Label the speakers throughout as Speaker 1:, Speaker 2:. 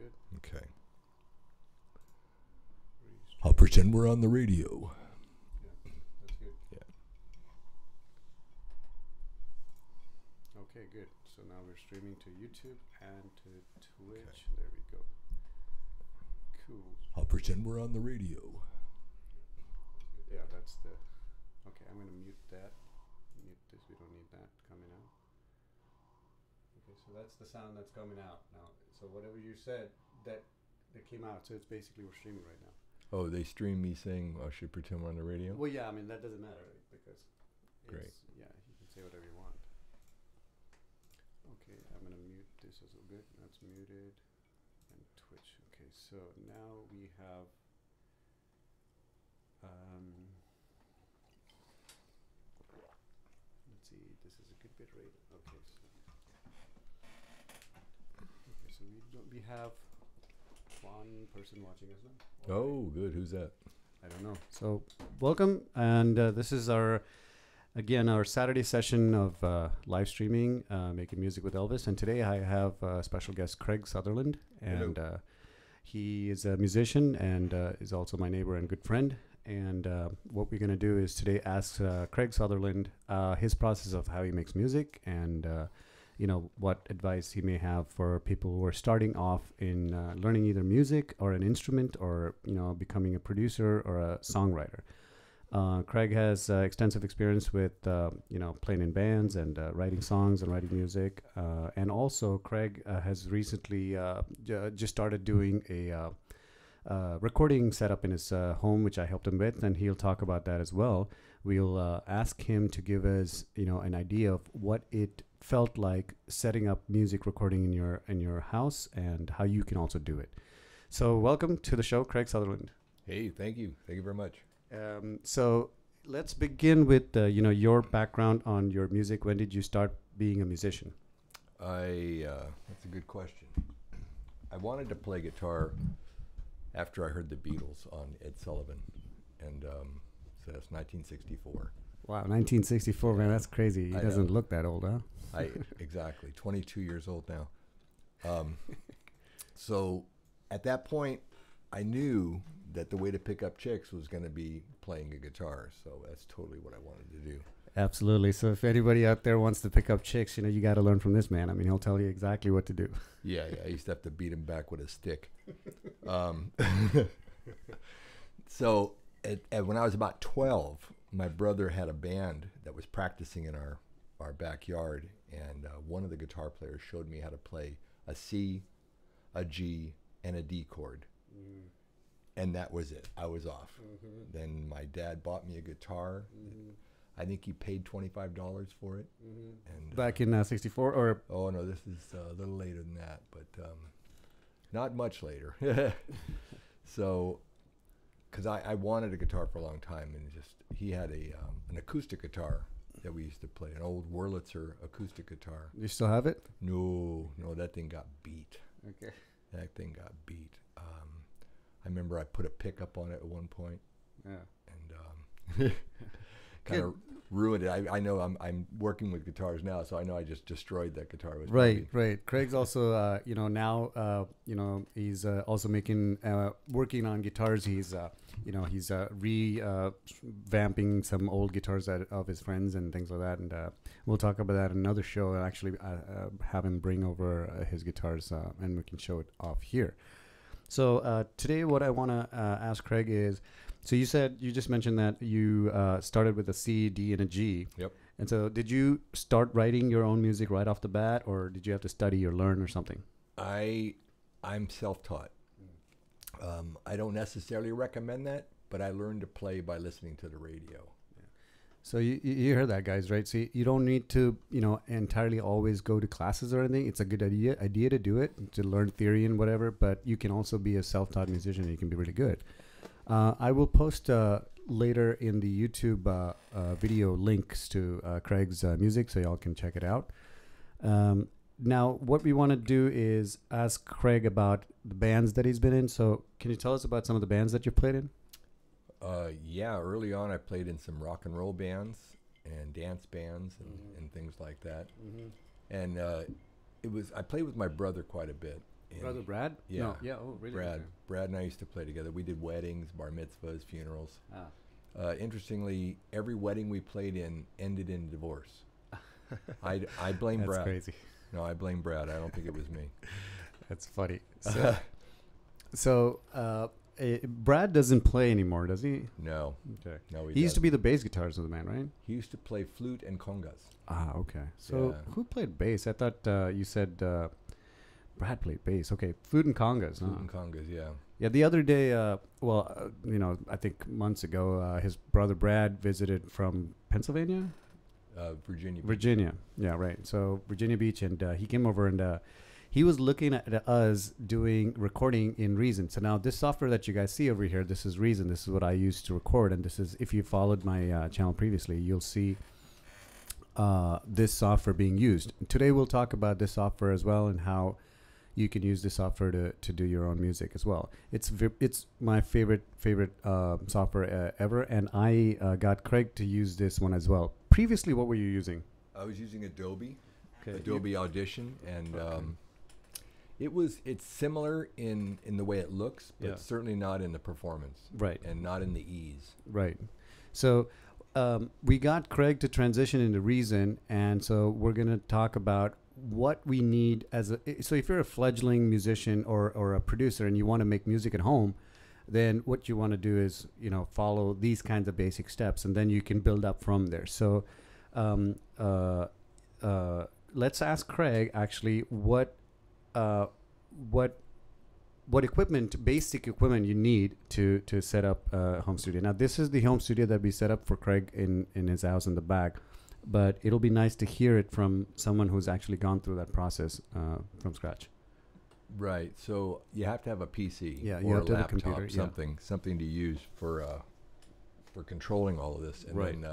Speaker 1: good.
Speaker 2: Okay.
Speaker 1: Restream.
Speaker 2: I'll pretend we're on the radio.
Speaker 1: Yeah, that's good.
Speaker 2: Yeah.
Speaker 1: Okay, good. So now we're streaming to YouTube and to Twitch.
Speaker 2: Okay.
Speaker 1: There we go. Cool.
Speaker 2: I'll pretend we're on the radio.
Speaker 1: Yeah, that's the. Okay, I'm gonna mute that. Mute this. We don't need that coming out. Okay, so that's the sound that's coming out now. So whatever you said, that came out. So it's basically we're streaming right now.
Speaker 2: Oh, they stream me saying I should pretend we're on the radio?
Speaker 1: Well, yeah. I mean that doesn't matter because.
Speaker 2: Great.
Speaker 1: Yeah, you can say whatever you want. Okay, I'm gonna mute this as well. Good. That's muted. And Twitch. Okay, so now we have. Let's see. This is a good bit rate. Okay, so we have one person watching us now.
Speaker 2: Oh, good. Who's that?
Speaker 1: I don't know. So welcome, and this is our Saturday session of live streaming, making music with Elvis. And today I have special guest Craig Sutherland, and he is a musician and is also my neighbor and good friend. And what we're going to do is today ask Craig Sutherland his process of how he makes music and what advice he may have for people who are starting off in learning either music or an instrument or becoming a producer or a songwriter. Craig has extensive experience with playing in bands and writing songs and writing music, and also Craig has recently just started doing a recording setup in his home, which I helped him with, and he'll talk about that as well. We'll ask him to give us an idea of what it felt like setting up music recording in your house and how you can also do it. So welcome to the show, Craig Sutherland.
Speaker 2: Hey, thank you very much.
Speaker 1: So let's begin with your background on your music. When did you start being a musician?
Speaker 2: That's a good question. I wanted to play guitar after I heard the Beatles on Ed Sullivan, and so that's 1964.
Speaker 1: Wow, 1964, man, that's crazy. He doesn't look that old, huh?
Speaker 2: Exactly, 22 years old now. So at that point, I knew that the way to pick up chicks was going to be playing a guitar, so that's totally what I wanted to do.
Speaker 1: Absolutely. So if anybody out there wants to pick up chicks, you got to learn from this man. I mean, he'll tell you exactly what to do.
Speaker 2: Yeah, I used to have to beat him back with a stick. So when I was about 12, my brother had a band that was practicing in our backyard, and one of the guitar players showed me how to play a C, a G, and a D chord. Mm. And that was it. I was off. Mm-hmm. Then my dad bought me a guitar. Mm-hmm. I think he paid $25 for it. Mm-hmm. And
Speaker 1: back in 64 or?
Speaker 2: Oh no, this is a little later than that, but not much later. So, because I wanted a guitar for a long time, and he had an acoustic guitar that we used to play, an old Wurlitzer acoustic guitar.
Speaker 1: You still have it?
Speaker 2: No, that thing got beat.
Speaker 1: Okay.
Speaker 2: That thing got beat. I remember I put a pickup on it at one point.
Speaker 1: Yeah.
Speaker 2: And kind of ruined it. I know I'm working with guitars now, so I know I just destroyed that guitar.
Speaker 1: Right. Craig's also now he's also working on guitars. He's he's revamping some old guitars of his friends and things like that. And we'll talk about that in another show. And actually, have him bring over his guitars and we can show it off here. So today, what I want to ask Craig is. So you just mentioned that you started with a C, D, and a G.
Speaker 2: Yep.
Speaker 1: And so did you start writing your own music right off the bat, or did you have to study or learn or something?
Speaker 2: I'm self-taught. I don't necessarily recommend that, but I learned to play by listening to the radio.
Speaker 1: Yeah. So you heard that, guys, right? So you don't need to entirely always go to classes or anything. It's a good idea to do it, to learn theory and whatever. But you can also be a self-taught musician, and you can be really good. I will post later in the YouTube video links to Craig's music so y'all can check it out. Now, what we want to do is ask Craig about the bands that he's been in. So can you tell us about some of the bands that you've played in?
Speaker 2: Yeah, early on I played in some rock and roll bands and dance bands and things like that. Mm-hmm. And I played with my brother quite a bit. And
Speaker 1: Brother Brad?
Speaker 2: Yeah.
Speaker 1: No. Yeah. Oh, really?
Speaker 2: Brad.
Speaker 1: Okay.
Speaker 2: Brad and I used to play together. We did weddings, bar mitzvahs, funerals.
Speaker 1: Ah.
Speaker 2: Interestingly, every wedding we played in ended in divorce. I blame
Speaker 1: That's
Speaker 2: Brad.
Speaker 1: crazy.
Speaker 2: No, I blame Brad. I don't think it was me.
Speaker 1: That's funny. So, Brad doesn't play anymore, does he?
Speaker 2: No.
Speaker 1: Okay.
Speaker 2: No,
Speaker 1: He used to be the bass guitarist of the band, right?
Speaker 2: He used to play flute and congas.
Speaker 1: Ah, okay. So
Speaker 2: Yeah.
Speaker 1: who played bass? I thought you said Brad played bass. Okay, flute and congas.
Speaker 2: Flute
Speaker 1: Huh?
Speaker 2: and congas, yeah.
Speaker 1: Yeah, the other day, I think months ago, his brother Brad visited from Pennsylvania?
Speaker 2: Virginia.
Speaker 1: Virginia. Yeah, right. So Virginia Beach, and he came over and he was looking at us doing recording in Reason. So now this software that you guys see over here, this is Reason. This is what I used to record, and this is, if you followed my channel previously, you'll see this software being used. Today we'll talk about this software as well and how you can use this software to do your own music as well. It's my favorite software ever, and I got Craig to use this one as well. Previously, what were you using?
Speaker 2: I was using Adobe.
Speaker 1: Okay.
Speaker 2: Adobe Audition, and it's similar in the way it looks, but
Speaker 1: Yeah.
Speaker 2: certainly not in the performance.
Speaker 1: Right.
Speaker 2: And not in the ease.
Speaker 1: Right. So we got Craig to transition into Reason, and so we're going to talk about what we need so if you're a fledgling musician or a producer and you want to make music at home, then what you want to do is, follow these kinds of basic steps, and then you can build up from there. So let's ask Craig actually what equipment, basic equipment you need to set up a home studio. Now, this is the home studio that we set up for Craig in his house in the back, but it'll be nice to hear it from someone who's actually gone through that process from scratch.
Speaker 2: Right. So you have to have a PC
Speaker 1: Yeah, you
Speaker 2: or
Speaker 1: have
Speaker 2: a
Speaker 1: to have a
Speaker 2: laptop,
Speaker 1: computer, yeah.
Speaker 2: something to use for controlling all of this, and
Speaker 1: Right.
Speaker 2: then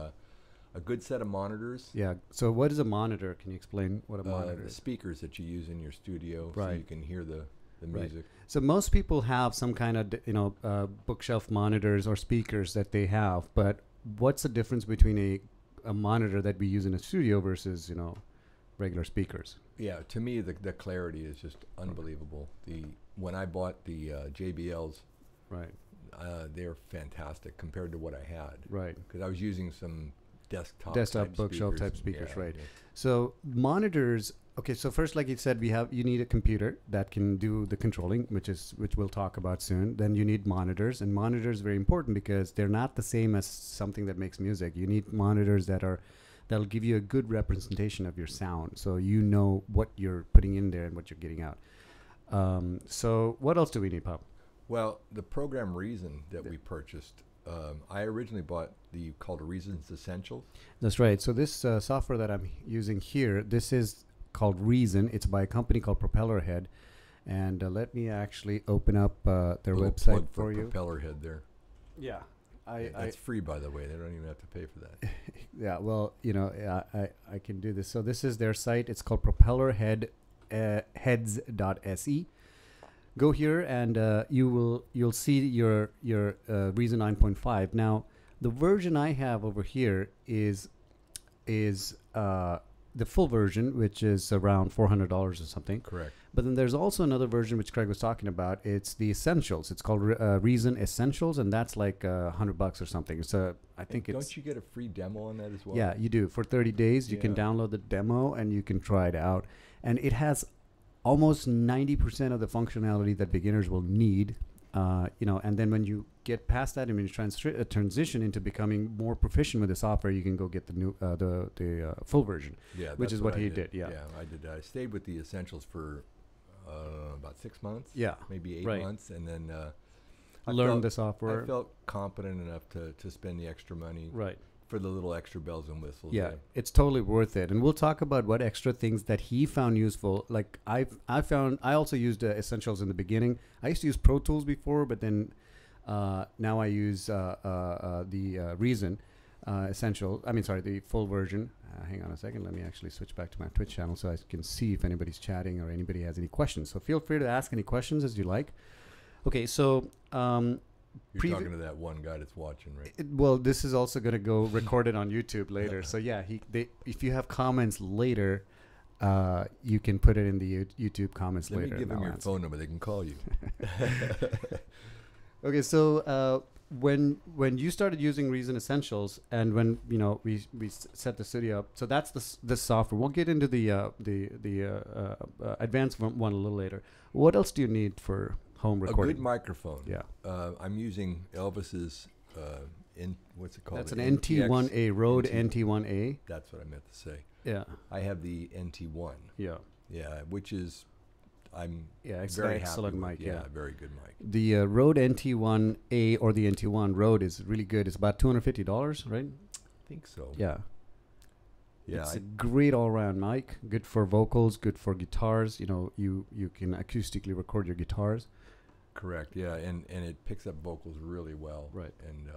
Speaker 2: a good set of monitors.
Speaker 1: Yeah. So what is a monitor? Can you explain what a monitor
Speaker 2: The
Speaker 1: is?
Speaker 2: speakers that you use in your studio, so
Speaker 1: Right.
Speaker 2: you can hear the
Speaker 1: Right.
Speaker 2: music.
Speaker 1: So most people have some kind of bookshelf monitors or speakers that they have, but what's the difference between a monitor that we use in a studio versus regular speakers?
Speaker 2: Yeah, to me the clarity is just unbelievable. When I bought the JBLs,
Speaker 1: Right.
Speaker 2: they're fantastic compared to what I had.
Speaker 1: Right.
Speaker 2: Because I was using some desktop
Speaker 1: Desktop
Speaker 2: type
Speaker 1: bookshelf
Speaker 2: speakers.
Speaker 1: type speakers,
Speaker 2: Yeah,
Speaker 1: right.
Speaker 2: yeah.
Speaker 1: So monitors. Okay, so first, like you said, you need a computer that can do the controlling, which we'll talk about soon. Then you need monitors, and monitors are very important because they're not the same as something that makes music. You need monitors that'll give you a good representation of your sound, so you know what you're putting in there and what you're getting out. So what else do we need, Pop?
Speaker 2: Well, the program Reason that we purchased, I originally bought called Reason's Essentials.
Speaker 1: That's right. So this software that I'm using here, this is called Reason. It's by a company called Propellerhead, and let me actually open up their
Speaker 2: Little
Speaker 1: website
Speaker 2: plug
Speaker 1: for you.
Speaker 2: Propellerhead there.
Speaker 1: Yeah,
Speaker 2: That's free, by the way. They don't even have to pay for that.
Speaker 1: yeah. Well, I can do this. So this is their site. It's called Propellerhead heads.se. Go here and you'll see your Reason 9.5. Now, the version I have over here is the full version, which is around $400 or something.
Speaker 2: Correct.
Speaker 1: But then there's also another version which Craig was talking about. It's the Essentials. It's called Reason Essentials, and that's like $100 or something. So I think it's.
Speaker 2: Don't you get a free demo on that as well?
Speaker 1: Yeah, you do. For 30 days, you can
Speaker 2: Yeah.
Speaker 1: download the demo and you can try it out. And it has almost 90% of the functionality that beginners will need. And then when you get past that and when you transition into becoming more proficient with the software, you can go get the new the full version.
Speaker 2: Yeah,
Speaker 1: which
Speaker 2: that's
Speaker 1: is what
Speaker 2: I
Speaker 1: he did, yeah.
Speaker 2: Yeah, I did. I stayed with the Essentials for about 6 months.
Speaker 1: Yeah,
Speaker 2: maybe 8
Speaker 1: right.
Speaker 2: months, and then
Speaker 1: Learn the software.
Speaker 2: I felt competent enough to spend the extra money
Speaker 1: Right.
Speaker 2: for the little extra bells and whistles.
Speaker 1: Yeah, it's totally worth it. And we'll talk about what extra things that he found useful. Like I also used Essentials in the beginning. I used to use Pro Tools before, but then now I use the Reason the full version. Hang on a second. Let me actually switch back to my Twitch channel so I can see if anybody's chatting or anybody has any questions. So feel free to ask any questions as you like. Okay, so
Speaker 2: You're talking to that one guy that's watching, right?
Speaker 1: well, this is also going to go recorded on YouTube later. So yeah, if you have comments later, you can put it in the YouTube comments
Speaker 2: Let
Speaker 1: later.
Speaker 2: me give them your phone number. They can call you.
Speaker 1: Okay, so when you started using Reason Essentials, and when we set the studio up, so that's the software. We'll get into the advanced one a little later. What else do you need for home recording?
Speaker 2: A good microphone.
Speaker 1: Yeah.
Speaker 2: I'm using Elvis's what's it called?
Speaker 1: That's an NT1A, Rode NT1A.
Speaker 2: That's what I meant to say.
Speaker 1: Yeah.
Speaker 2: I have the NT1.
Speaker 1: Yeah.
Speaker 2: Yeah, which is
Speaker 1: it's
Speaker 2: very
Speaker 1: an excellent
Speaker 2: happy with.
Speaker 1: mic. Yeah,
Speaker 2: very good mic.
Speaker 1: The Rode NT1A or the NT1 Rode is really good. It's about $250, right?
Speaker 2: I think so.
Speaker 1: Yeah.
Speaker 2: Yeah.
Speaker 1: It's a great all-around mic. Good for vocals. Good for guitars. You can acoustically record your guitars.
Speaker 2: Correct. Yeah, and it picks up vocals really well.
Speaker 1: Right.
Speaker 2: And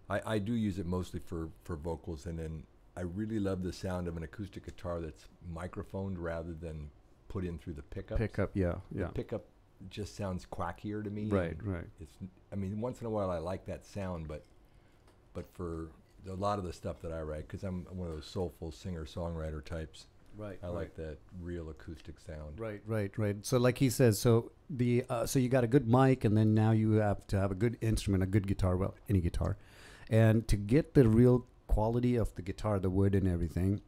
Speaker 2: I do use it mostly for vocals, and then I really love the sound of an acoustic guitar that's microphoned rather than put in through the pickups.
Speaker 1: Yeah.
Speaker 2: The pickup just sounds quackier to me.
Speaker 1: Right.
Speaker 2: Once in a while I like that sound, but for a lot of the stuff that I write, because I'm one of those soulful singer-songwriter types.
Speaker 1: Right.
Speaker 2: I like that real acoustic sound.
Speaker 1: Right. So like he says, so you got a good mic, and then now you have to have a good instrument, a good guitar, well, any guitar. And to get the real quality of the guitar, the wood and everything,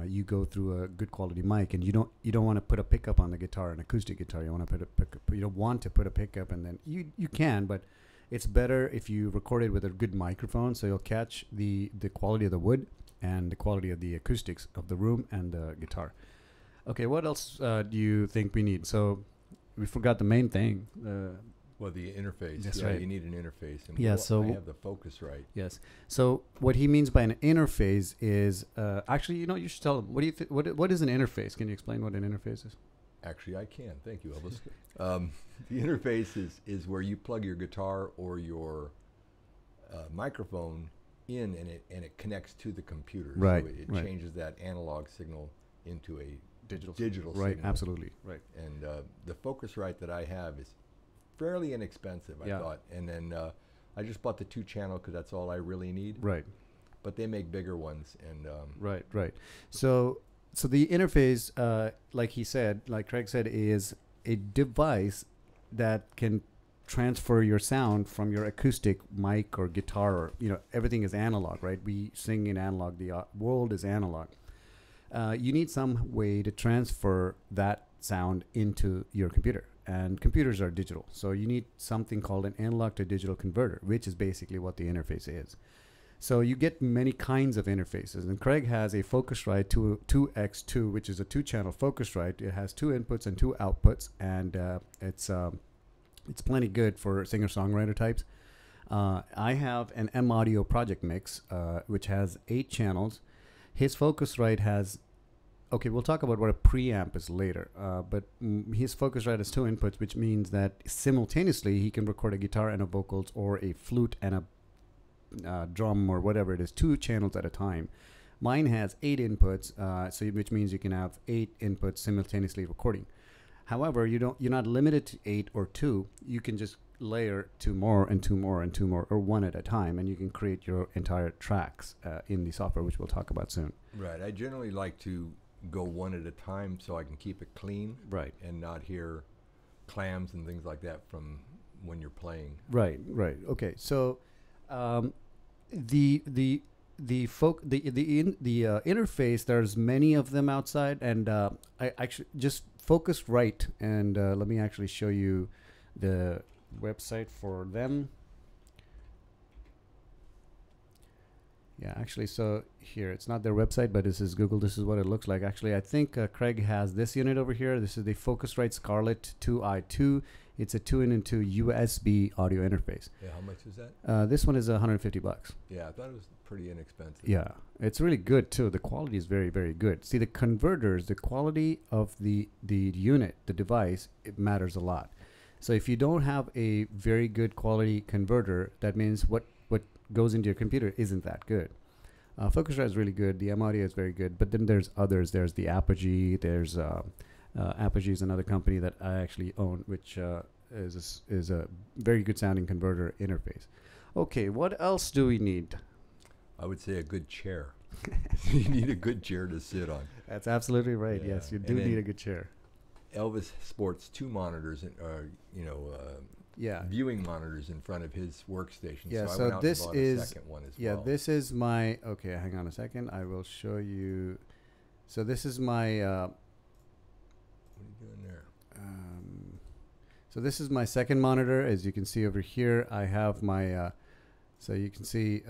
Speaker 1: you go through a good quality mic, and you don't want to put a pickup on the guitar, an acoustic guitar. You want to put a pickup. You don't want to put a pickup, and then you can, but it's better if you record it with a good microphone, so you'll catch the quality of the wood and the quality of the acoustics of the room and the guitar. Okay, what else do you think we need? So we forgot the main thing.
Speaker 2: Well, the interface.
Speaker 1: That's
Speaker 2: yeah,
Speaker 1: right.
Speaker 2: You need an interface. And
Speaker 1: so
Speaker 2: I have the Focusrite.
Speaker 1: Yes. So what he means by an interface is actually, you should tell him. What do you what is an interface? Can you explain what an interface is?
Speaker 2: Actually, I can. Thank you, Elvis. The interface is where you plug your guitar or your microphone in, and it connects to the computer.
Speaker 1: Right.
Speaker 2: So it changes that analog signal into a digital signal.
Speaker 1: Right. Absolutely. Right.
Speaker 2: And the Focusrite that I have is fairly inexpensive, I thought. And then I just bought the 2-channel because that's all I really need.
Speaker 1: Right.
Speaker 2: But they make bigger ones. And
Speaker 1: Right. So the interface, like Craig said, is a device that can transfer your sound from your acoustic mic or guitar, or everything is analog, right? We sing in analog. The world is analog. You need some way to transfer that sound into your computer, and computers are digital, so you need something called an analog to digital converter, which is basically what the interface is. So you get many kinds of interfaces, and Craig has a Focusrite 2X2, which is a 2-channel Focusrite. It has 2 inputs and 2 outputs, and it's plenty good for singer-songwriter types. I have an M Audio Project Mix, which has 8 channels. His Focusrite has, okay, we'll talk about what a preamp is later, but his Focusrite has 2 inputs, which means that simultaneously he can record a guitar and a vocals, or a flute and a drum, or whatever it is, 2 channels at a time. Mine has 8 inputs, which means you can have 8 inputs simultaneously recording. However, you're not limited to 8 or 2. You can just layer 2 more and 2 more and 2 more, or 1 at a time, and you can create your entire tracks in the software, which we'll talk about soon.
Speaker 2: Right. I generally like to go 1 at a time so I can keep it clean.
Speaker 1: Right.
Speaker 2: And not hear clams and things like that from when you're playing.
Speaker 1: Right. Okay. So the interface, there's many of them outside, and I actually just Focusrite, and let me actually show you the website for them. Yeah, actually, so here, it's not their website, but this is Google. This is what it looks like. Actually, I think Craig has this unit over here. This is the Focusrite Scarlett 2i2. It's a 2-in-2 USB audio interface.
Speaker 2: Yeah, how much is that?
Speaker 1: This one is $150.
Speaker 2: Yeah, I thought it was pretty inexpensive.
Speaker 1: Yeah, it's really good too. The quality is very, very good. See, the converters, the quality of the unit, the device, it matters a lot. So if you don't have a very good quality converter, that means what goes into your computer isn't that good. Focusrite is really good. The M Audio is very good. But then there's others. There's the Apogee. There's Apogee is another company that I actually own, which is a very good sounding converter interface. Okay, what else do we need?
Speaker 2: I would say a good chair. So you need a good chair to sit on.
Speaker 1: That's absolutely right.
Speaker 2: Yeah.
Speaker 1: Yes, you
Speaker 2: And
Speaker 1: do
Speaker 2: then
Speaker 1: need a good chair.
Speaker 2: Elvis sports 2 monitors,
Speaker 1: Yeah.
Speaker 2: viewing monitors in front of his workstation.
Speaker 1: Yeah,
Speaker 2: so I
Speaker 1: so
Speaker 2: went out
Speaker 1: this
Speaker 2: and bought a
Speaker 1: is-
Speaker 2: second one as
Speaker 1: Yeah,
Speaker 2: well.
Speaker 1: this is my, okay, hang on a second. I will show you. So this is my,
Speaker 2: What are you doing there?
Speaker 1: so this is my second monitor. As you can see over here, I have my, so you can see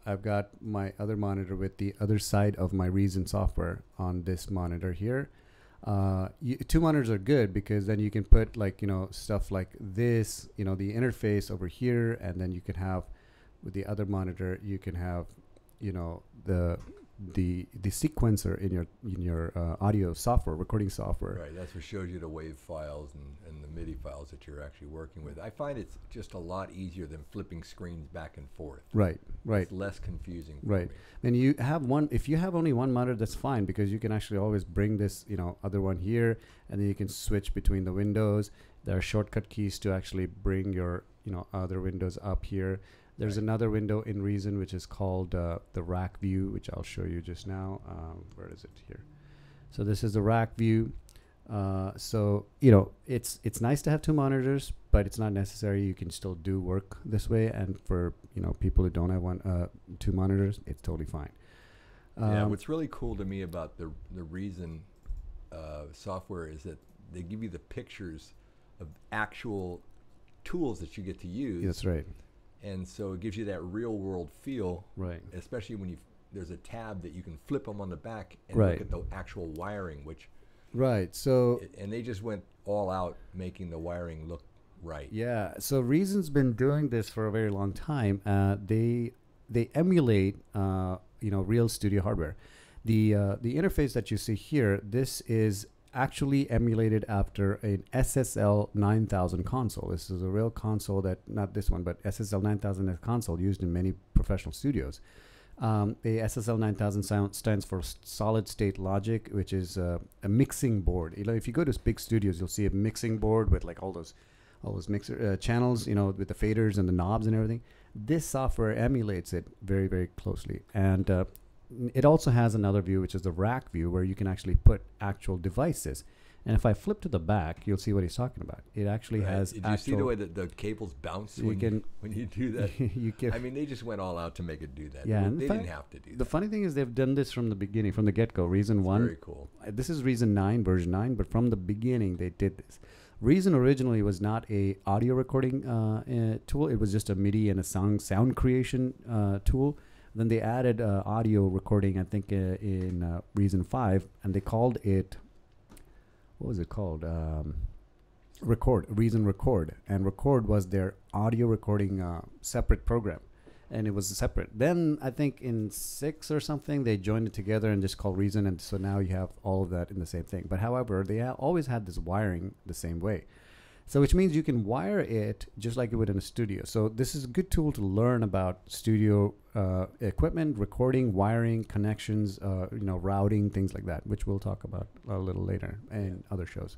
Speaker 1: I've got my other monitor with the other side of my Reason software on this monitor here. Two monitors are good because then you can put like, stuff like this, the interface over here, and then you can have with the other monitor, you can have, the sequencer in your audio software, recording software.
Speaker 2: Right, that's what shows you the WAV files and the MIDI files that you're actually working with. I find it's just a lot easier than flipping screens back and forth.
Speaker 1: Right.
Speaker 2: It's less confusing for
Speaker 1: Right.
Speaker 2: me.
Speaker 1: And you have one, if you have only one monitor, that's fine because you can actually always bring this, other one here, and then you can switch between the windows. There are shortcut keys to actually bring your, other windows up here. There's
Speaker 2: Right.
Speaker 1: another window in Reason, which is called the rack view, which I'll show you just now. Where is it here? So this is the rack view. So, it's nice to have two monitors, but it's not necessary. You can still do work this way. And for, people who don't have two monitors, it's totally fine.
Speaker 2: Yeah, what's really cool to me about the Reason software is that they give you the pictures of actual tools that you get to use.
Speaker 1: That's right.
Speaker 2: And so it gives you that real world feel,
Speaker 1: Right.
Speaker 2: especially when there's a tab that you can flip them on the back and
Speaker 1: Right.
Speaker 2: look at the actual wiring,
Speaker 1: Right. So,
Speaker 2: and they just went all out making the wiring look right.
Speaker 1: yeah. So Reason's been doing this for a very long time. They emulate, real studio hardware. The interface that you see here, this is actually emulated after an SSL 9000 console. This is a real console that, not this one, but SSL 9000 console used in many professional studios. The SSL 9000 stands for solid state logic, which is a mixing board. If you go to big studios, you'll see a mixing board with like all those mixer channels, with the faders and the knobs and everything. This software emulates it very, very closely. And it also has another view, which is the rack view, where you can actually put actual devices. And if I flip to the back, you'll see what he's talking about. It actually has.
Speaker 2: Did you see the way that the cables bounce when you do that?
Speaker 1: You can.
Speaker 2: I mean, they just went all out to make it do that.
Speaker 1: Yeah,
Speaker 2: they didn't have to do that.
Speaker 1: The funny thing is they've done this from the beginning, from the get-go. Reason 1.
Speaker 2: Very cool.
Speaker 1: This is Reason 9, version 9, but from the beginning they did this. Reason originally was not a audio recording tool. It was just a MIDI and a sound creation tool. Then they added audio recording, I think, in Reason 5, and they called it, what was it called? Reason Record. And Record was their audio recording separate program, and it was separate. Then I think in 6 or something, they joined it together and just called Reason, and so now you have all of that in the same thing. But however, they always had this wiring the same way. So which means you can wire it just like you would in a studio. So this is a good tool to learn about studio equipment, recording, wiring, connections, routing, things like that, which we'll talk about a little later in other shows.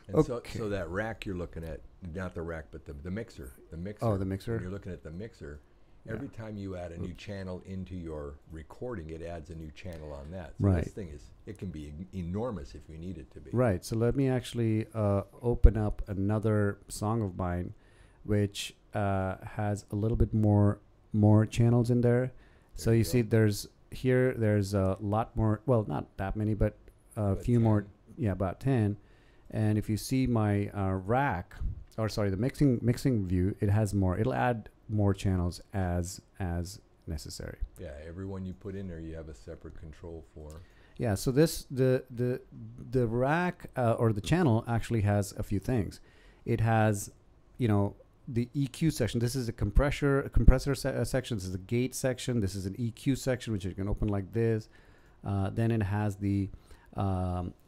Speaker 2: And
Speaker 1: Okay.
Speaker 2: so that rack you're looking at, not the rack, but the mixer. The mixer.
Speaker 1: Oh, the mixer.
Speaker 2: When you're looking at the mixer, every time you add a new channel into your recording, it adds a new channel on that. So
Speaker 1: Right.
Speaker 2: this thing it can be enormous if you need it to be.
Speaker 1: Right. So let me actually open up another song of mine, which has a little bit more channels in there. So you see, there's a lot more. Well, not that many, but a few
Speaker 2: 10.
Speaker 1: more. Yeah, about 10. And if you see my rack, or sorry, the mixing view, it has more. It'll add more channels as necessary.
Speaker 2: Yeah, every one you put in there, you have a separate control for.
Speaker 1: Yeah, so the rack or the channel actually has a few things. It has, the EQ section. This is a compressor section. This is a gate section. This is an EQ section, which you can open like this. Then it has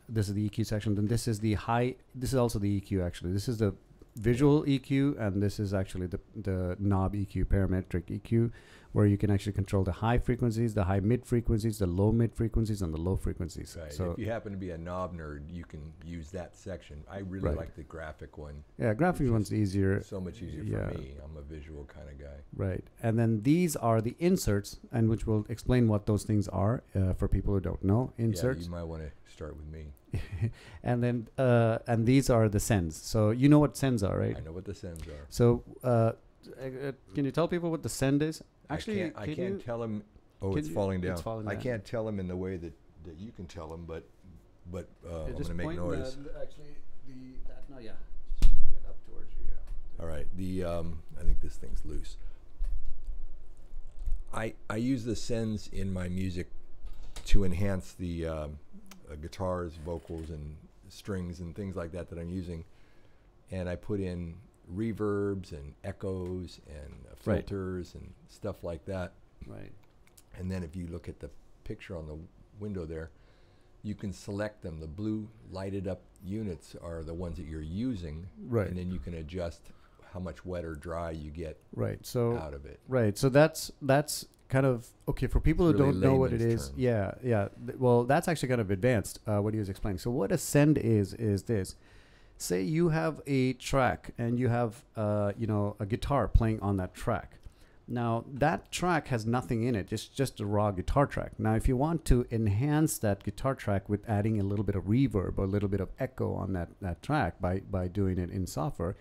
Speaker 1: this is the EQ section. Then this is the high. This is also the EQ actually. This is the visual EQ, and this is actually the knob EQ, parametric EQ, where you can actually control the high frequencies, the high mid frequencies, the low mid frequencies, and the low frequencies.
Speaker 2: Right.
Speaker 1: So
Speaker 2: if you happen to be a knob nerd, you can use that section. I really like the graphic one.
Speaker 1: yeah, graphic one's easier.
Speaker 2: So much easier for me. I'm a visual kind of guy.
Speaker 1: Right. And then these are the inserts, and which will explain what those things are for people who don't know. Inserts.
Speaker 2: Yeah, you might want to start with me.
Speaker 1: And then and these are the sends. So you know what sends are, right?
Speaker 2: I know what the sends are.
Speaker 1: So can you tell people what the send is? Actually,
Speaker 2: I can't tell them. Oh, it's falling down.
Speaker 1: It's falling
Speaker 2: I
Speaker 1: down.
Speaker 2: can't tell them in the way that you can tell them, but I'm going to make
Speaker 1: point
Speaker 2: noise.
Speaker 1: Actually, just point it up towards you. Yeah.
Speaker 2: All right. I think this thing's loose. I use the sends in my music to enhance the guitars, vocals, and strings and things like that I'm using, and I put in reverbs and echoes and filters and stuff like that.
Speaker 1: Right.
Speaker 2: And then if you look at the picture on the window there, you can select them. The blue lighted up units are the ones that you're using,
Speaker 1: Right.
Speaker 2: And then you can adjust how much wet or dry you get out of it.
Speaker 1: Right. So that's kind of okay for people
Speaker 2: It's
Speaker 1: who
Speaker 2: really
Speaker 1: don't know what it
Speaker 2: layman's
Speaker 1: is.
Speaker 2: term.
Speaker 1: Yeah. Well, that's actually kind of advanced. What he was explaining. So what a send is this. Say you have a track and you have a guitar playing on that track. Now that track has nothing in it, just a raw guitar track. Now if you want to enhance that guitar track with adding a little bit of reverb or a little bit of echo on that track by doing it in software,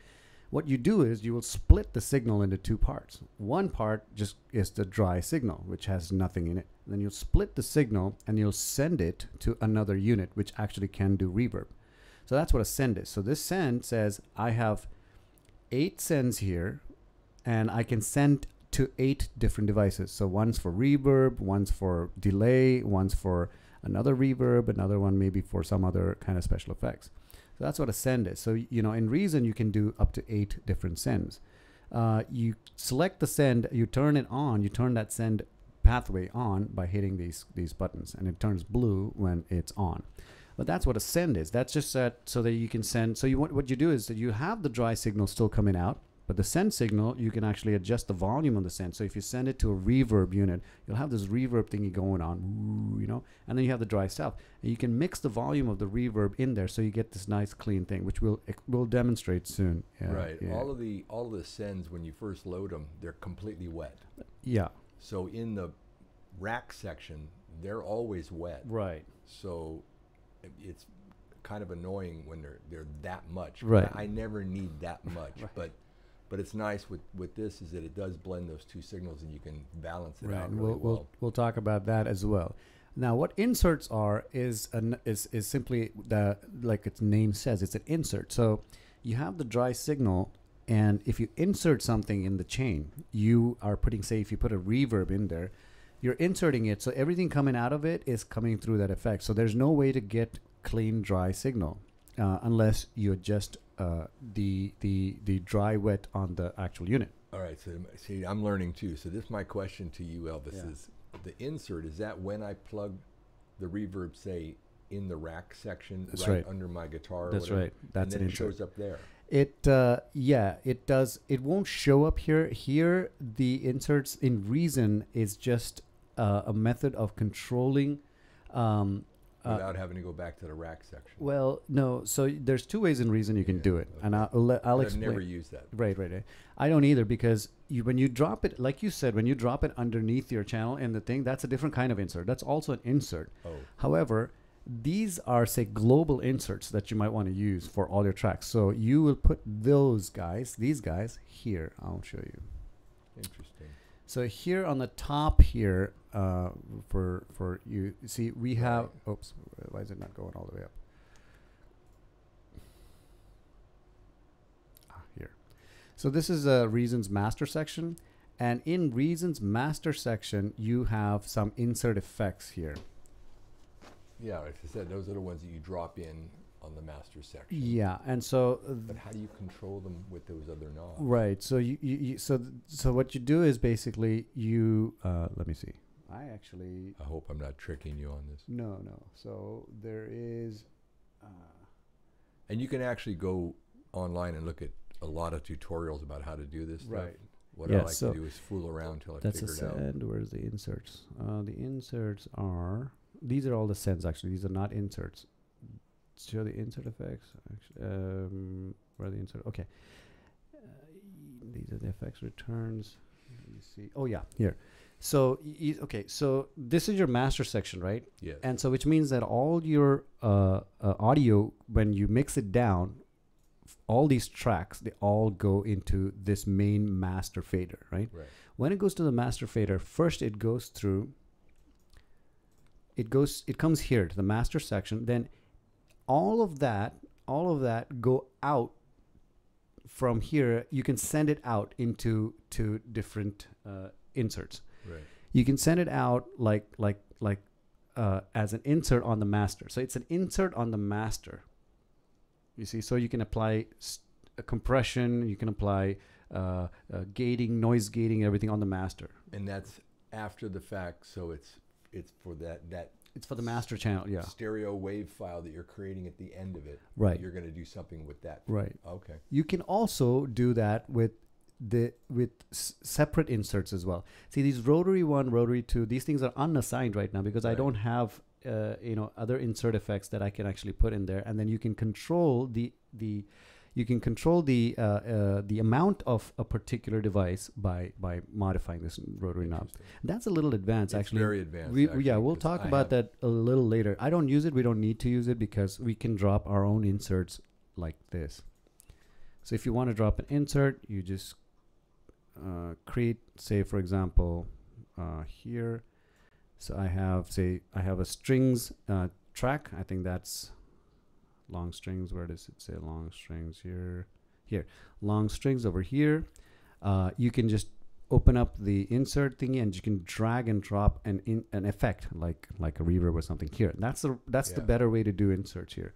Speaker 1: what you do is you will split the signal into two parts. One part just is the dry signal, which has nothing in it. Then you'll split the signal and you'll send it to another unit, which actually can do reverb. So that's what a send is. So this send says I have 8 sends here, and I can send to 8 different devices. So one's for reverb, one's for delay, one's for another reverb, another one maybe for some other kind of special effects. So that's what a send is. So, in Reason, you can do up to 8 different sends. You select the send, you turn it on, you turn that send pathway on by hitting these buttons, and it turns blue when it's on. But that's what a send is. That's just so that you can send. So what you do is that you have the dry signal still coming out, but the send signal, you can actually adjust the volume of the send. So if you send it to a reverb unit, you'll have this reverb thingy going on, and then you have the dry stuff. And you can mix the volume of the reverb in there so you get this nice clean thing, which we'll demonstrate soon.
Speaker 2: Right. Yeah. All of the sends, when you first load them, they're completely wet.
Speaker 1: Yeah.
Speaker 2: So in the rack section, they're always wet.
Speaker 1: Right.
Speaker 2: So it's kind of annoying when they're that much.
Speaker 1: Right.
Speaker 2: I never need that much,
Speaker 1: Right.
Speaker 2: but it's nice with this is that it does blend those two signals and you can balance it
Speaker 1: Right.
Speaker 2: out really well.
Speaker 1: We'll talk about that as well. Now, what inserts are is simply like its name says, it's an insert. So you have the dry signal, and if you insert something in the chain, you are putting, say, if you put a reverb in there, you're inserting it, so everything coming out of it is coming through that effect. So there's no way to get clean dry signal unless you adjust the dry wet on the actual unit.
Speaker 2: All right, so see, I'm learning too. So this my question to you, Elvis, is the insert, is that when I plug the reverb, say, in the rack section,
Speaker 1: That's right.
Speaker 2: under my guitar?
Speaker 1: That's
Speaker 2: whatever,
Speaker 1: right. That's
Speaker 2: and then
Speaker 1: an
Speaker 2: it
Speaker 1: insert.
Speaker 2: shows up there.
Speaker 1: It does. It won't show up here. Here, the inserts in Reason is just a method of controlling.
Speaker 2: Without having to go back to the rack section.
Speaker 1: Well, no. So there's 2 ways in Reason you can do it,
Speaker 2: okay.
Speaker 1: and I'll
Speaker 2: I've
Speaker 1: explain.
Speaker 2: never used that.
Speaker 1: Right. I don't either, because when you drop it, like you said, when you drop it underneath your channel in the thing, that's a different kind of insert. That's also an insert.
Speaker 2: Oh.
Speaker 1: However, these are, say, global inserts that you might want to use for all your tracks. So you will put these guys here. I'll show you.
Speaker 2: Interesting.
Speaker 1: So here on the top here, for you see, we have. Oops, why is it not going all the way up? Here. So this is Reason's master section, and in Reason's master section, you have some insert effects here.
Speaker 2: Yeah, like I said, those are the ones that you drop in on the master section.
Speaker 1: Yeah, and so.
Speaker 2: But how do you control them with those other knobs?
Speaker 1: Right. So so what you do is basically you. Let me see.
Speaker 2: I hope I'm not tricking you on this.
Speaker 1: No. So there is.
Speaker 2: And you can actually go online and look at a lot of tutorials about how to do this stuff.
Speaker 1: Right.
Speaker 2: What
Speaker 1: Yeah,
Speaker 2: I like
Speaker 1: so
Speaker 2: to do is fool around till I
Speaker 1: that's a
Speaker 2: figure it out.
Speaker 1: send. Where's the inserts? The inserts are, these are all the sends actually. These are not inserts. Show the insert effects. Actually, where are the insert? Okay. These are the effects returns. Let me see. Oh yeah, here. So okay, so this is your master section, right?
Speaker 2: Yes.
Speaker 1: And so which means that all your audio, when you mix it down, all these tracks, they all go into this main master fader, right?
Speaker 2: Right.
Speaker 1: When it goes to the master fader, first it goes through, it comes here to the master section, then all of that go out from here. You can send it out into different inserts.
Speaker 2: Right.
Speaker 1: You can send it out like as an insert on the master. So it's an insert on the master. You see, so you can apply a compression, you can apply gating, noise gating, everything on the master.
Speaker 2: And that's after the fact, so it's for that
Speaker 1: It's for the master channel, yeah.
Speaker 2: stereo wave file that you're creating at the end of it.
Speaker 1: Right.
Speaker 2: You're going to do something with that.
Speaker 1: Right.
Speaker 2: Okay.
Speaker 1: You can also do that with separate inserts as well. See, these rotary 1, rotary 2, these things are unassigned right now because I
Speaker 2: Right.
Speaker 1: don't have other insert effects that I can actually put in there, and then you can control the amount of a particular device by modifying this rotary knob. That's a little advanced,
Speaker 2: It's
Speaker 1: actually.
Speaker 2: very advanced.
Speaker 1: Yeah, we'll
Speaker 2: 'cause
Speaker 1: talk
Speaker 2: I
Speaker 1: about
Speaker 2: have-
Speaker 1: that a little later. I don't use it. We don't need to use it because we can drop our own inserts like this. So if you want to drop an insert, you just create, say, for example, here. So I have a strings track. I think that's long strings. Where does it say long strings? Here, long strings over here. You can just open up the insert thingy and you can drag and drop an effect like a reverb or something here. That's the better way to do inserts here.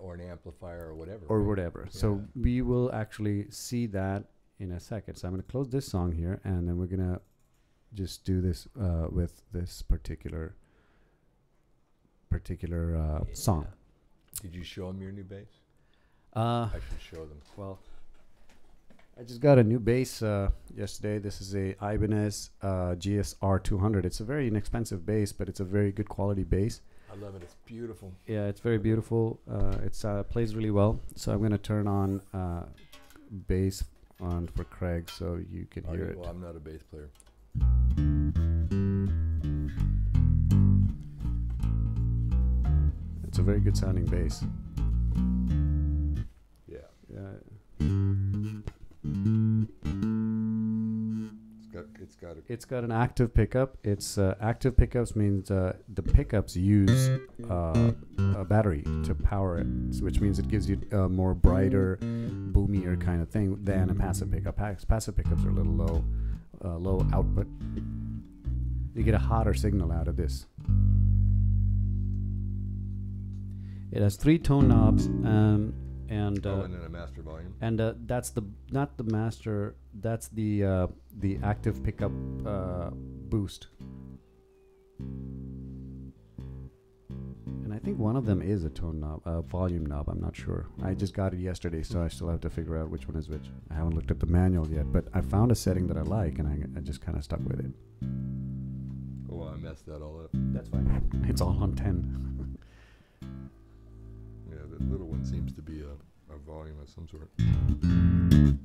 Speaker 2: Or an amplifier or whatever.
Speaker 1: Or
Speaker 2: right?
Speaker 1: whatever. So we will actually see that in a second. So I'm going to close this song here, and then we're going to just do this with this particular song.
Speaker 2: Did you show them your new bass?
Speaker 1: I
Speaker 2: I should show them.
Speaker 1: Well, I just got a new bass yesterday. This is a Ibanez GSR 200. It's a very inexpensive bass, but it's a very good quality bass.
Speaker 2: I love it. It's beautiful.
Speaker 1: Yeah, it's very beautiful. It plays really well. So I'm going to turn on bass on for Craig so you can hear it.
Speaker 2: Well, I'm not a bass player.
Speaker 1: It's a very good sounding bass.
Speaker 2: Yeah.
Speaker 1: It's got an active pickup. It's active pickups means the pickups use a battery to power it, which means it gives you a more brighter, boomier kind of thing than a passive pickup. Passive pickups are a little low output. You get a hotter signal out of this. It has 3 tone knobs, and
Speaker 2: and then a master volume.
Speaker 1: And that's not the master. That's the active pickup boost. And I think one of them is a tone knob, volume knob. I'm not sure. I just got it yesterday, so I still have to figure out which one is which. I haven't looked at the manual yet, but I found a setting that I like, and I just kind of stuck with it.
Speaker 2: Oh, well, I messed that all up.
Speaker 1: That's fine. It's all on 10.
Speaker 2: Yeah, the little one seems to be a volume of some sort. I'm going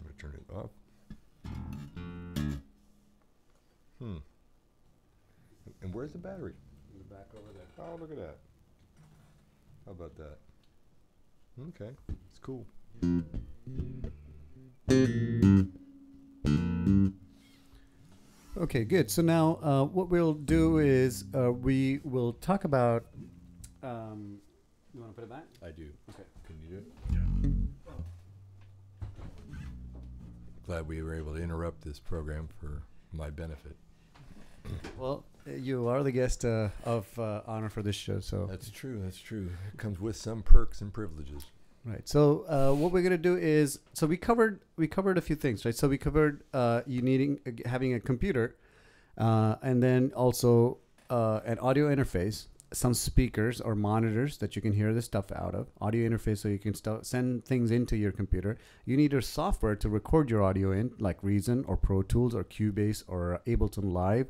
Speaker 2: to turn it off. And where's the battery?
Speaker 1: In the back over there.
Speaker 2: Oh, look at that. How about that? Okay, it's cool.
Speaker 1: Okay, good. So now what we'll do is we will talk about... you want to put it back?
Speaker 2: I do.
Speaker 1: Okay.
Speaker 2: Can you do it? Glad we were able to interrupt this program for my benefit.
Speaker 1: Well, you are the guest of honor for this show, so...
Speaker 2: That's true. That's true. It comes with some perks and privileges.
Speaker 1: Right. So what we're gonna do is, so we covered a few things, right? So we covered you having a computer, and then also an audio interface, some speakers or monitors that you can hear this stuff out of, audio interface so you can send things into your computer. You need a software to record your audio in, like Reason or Pro Tools or Cubase or Ableton Live,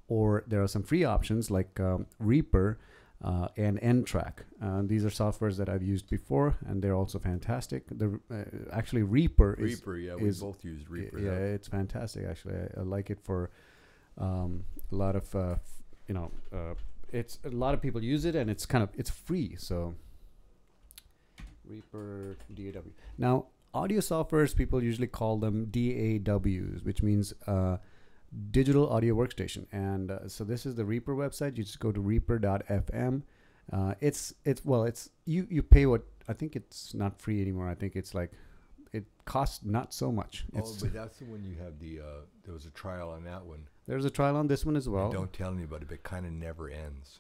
Speaker 1: or there are some free options like Reaper and N-Track. These are softwares that I've used before, and they're also fantastic. Actually, Reaper is...
Speaker 2: Reaper, yeah, we both use Reaper.
Speaker 1: Yeah, it's fantastic, actually. I like it for a lot of, it's a lot of people use it, and it's free. So Reaper DAW. Now, audio softwares, people usually call them DAWs, which means digital audio workstation. And so this is the Reaper website. You just go to reaper.fm. You pay what, I think it's not free anymore. I think it's like, it costs not so much.
Speaker 2: But that's the one you have there was a trial on that one.
Speaker 1: There's a trial on this one as well.
Speaker 2: And don't tell anybody, but it kind of never ends.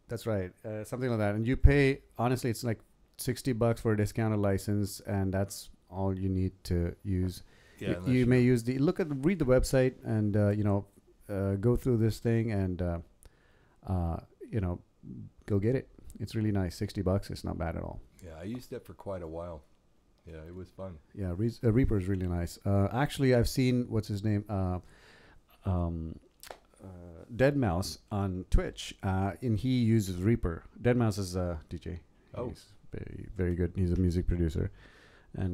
Speaker 1: That's right. Something like that. And you pay, honestly, it's like $60 for a discounted license, and that's all you need to use. Yeah, you may use read the website and, go through this thing and, go get it. It's really nice. $60. It's not bad at all.
Speaker 2: Yeah, I used that for quite a while. Yeah, it was fun.
Speaker 1: Yeah, Reaper is really nice. Actually, I've seen, what's his name? Deadmau5 on Twitch, and he uses Reaper. Deadmau5 is a DJ.
Speaker 2: Oh.
Speaker 1: He's very, very good. He's a music producer, and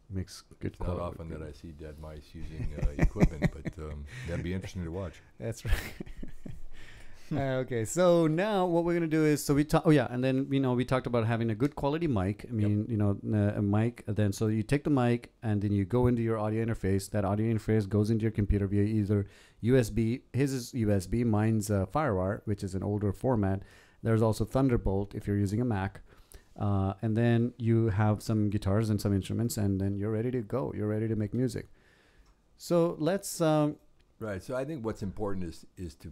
Speaker 1: makes good.
Speaker 2: It's not often that I see Deadmau5 using equipment, but that'd be interesting to watch.
Speaker 1: That's right. Okay, so now what we're gonna do is, so we talk. Oh yeah, and then we talked about having a good quality mic. I mean, a mic. Then so you take the mic and then you go into your audio interface. That audio interface goes into your computer via either USB. His is USB. Mine's FireWire, which is an older format. There's also Thunderbolt if you're using a Mac. And then you have some guitars and some instruments, and then you're ready to go. You're ready to make music. So let's.
Speaker 2: Right. So I think what's important is to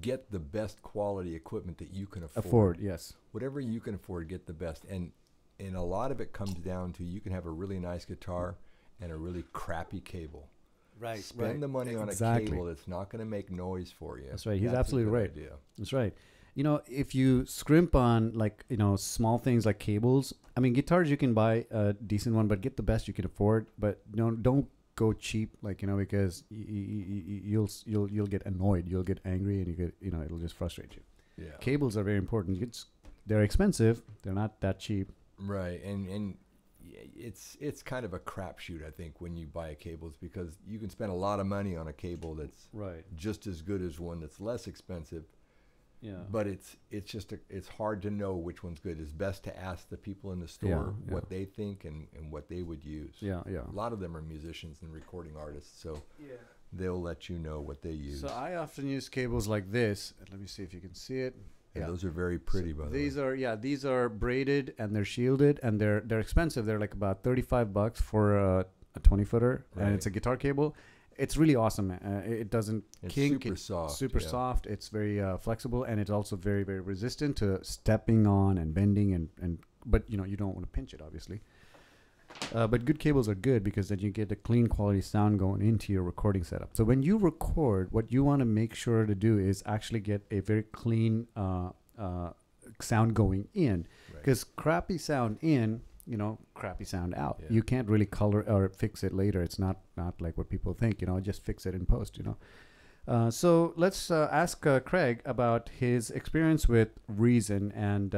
Speaker 2: get the best quality equipment that you can afford.
Speaker 1: Yes.
Speaker 2: Whatever you can afford, get the best. And a lot of it comes down to, you can have a really nice guitar and a really crappy cable.
Speaker 1: Right.
Speaker 2: Spend the money on a cable that's not going to make noise for you.
Speaker 1: That's right. He's absolutely right.
Speaker 2: Idea.
Speaker 1: That's right. If you scrimp on small things like cables, I mean, guitars, you can buy a decent one, but get the best you can afford. But don't go cheap, because you'll get annoyed, you'll get angry, and it'll just frustrate you.
Speaker 2: Yeah.
Speaker 1: Cables are very important. They're expensive. They're not that cheap.
Speaker 2: Right. And it's kind of a crapshoot, I think, when you buy cables, because you can spend a lot of money on a cable that's just as good as one that's less expensive. Yeah. But it's hard to know which one's good. It's best to ask the people in the store what they think and what they would use.
Speaker 1: Yeah, yeah.
Speaker 2: A lot of them are musicians and recording artists, so they'll let you know what they use.
Speaker 1: So I often use cables like this. Let me see if you can see it.
Speaker 2: Yeah, those are very pretty, by the way.
Speaker 1: These are braided and they're shielded, and they're expensive. They're like about $35 for a 20-footer, and it's a guitar cable. It's really awesome. It doesn't kink.
Speaker 2: It's soft.
Speaker 1: Super soft. It's very flexible, and it's also very, very resistant to stepping on and bending. But you don't want to pinch it, obviously. But good cables are good, because then you get a clean quality sound going into your recording setup. So when you record, what you want to make sure to do is actually get a very clean sound going in, because crappy sound in, crappy sound out. You can't really color or fix it later. It's not like what people think, just fix it in post, So let's ask Craig about his experience with Reason, and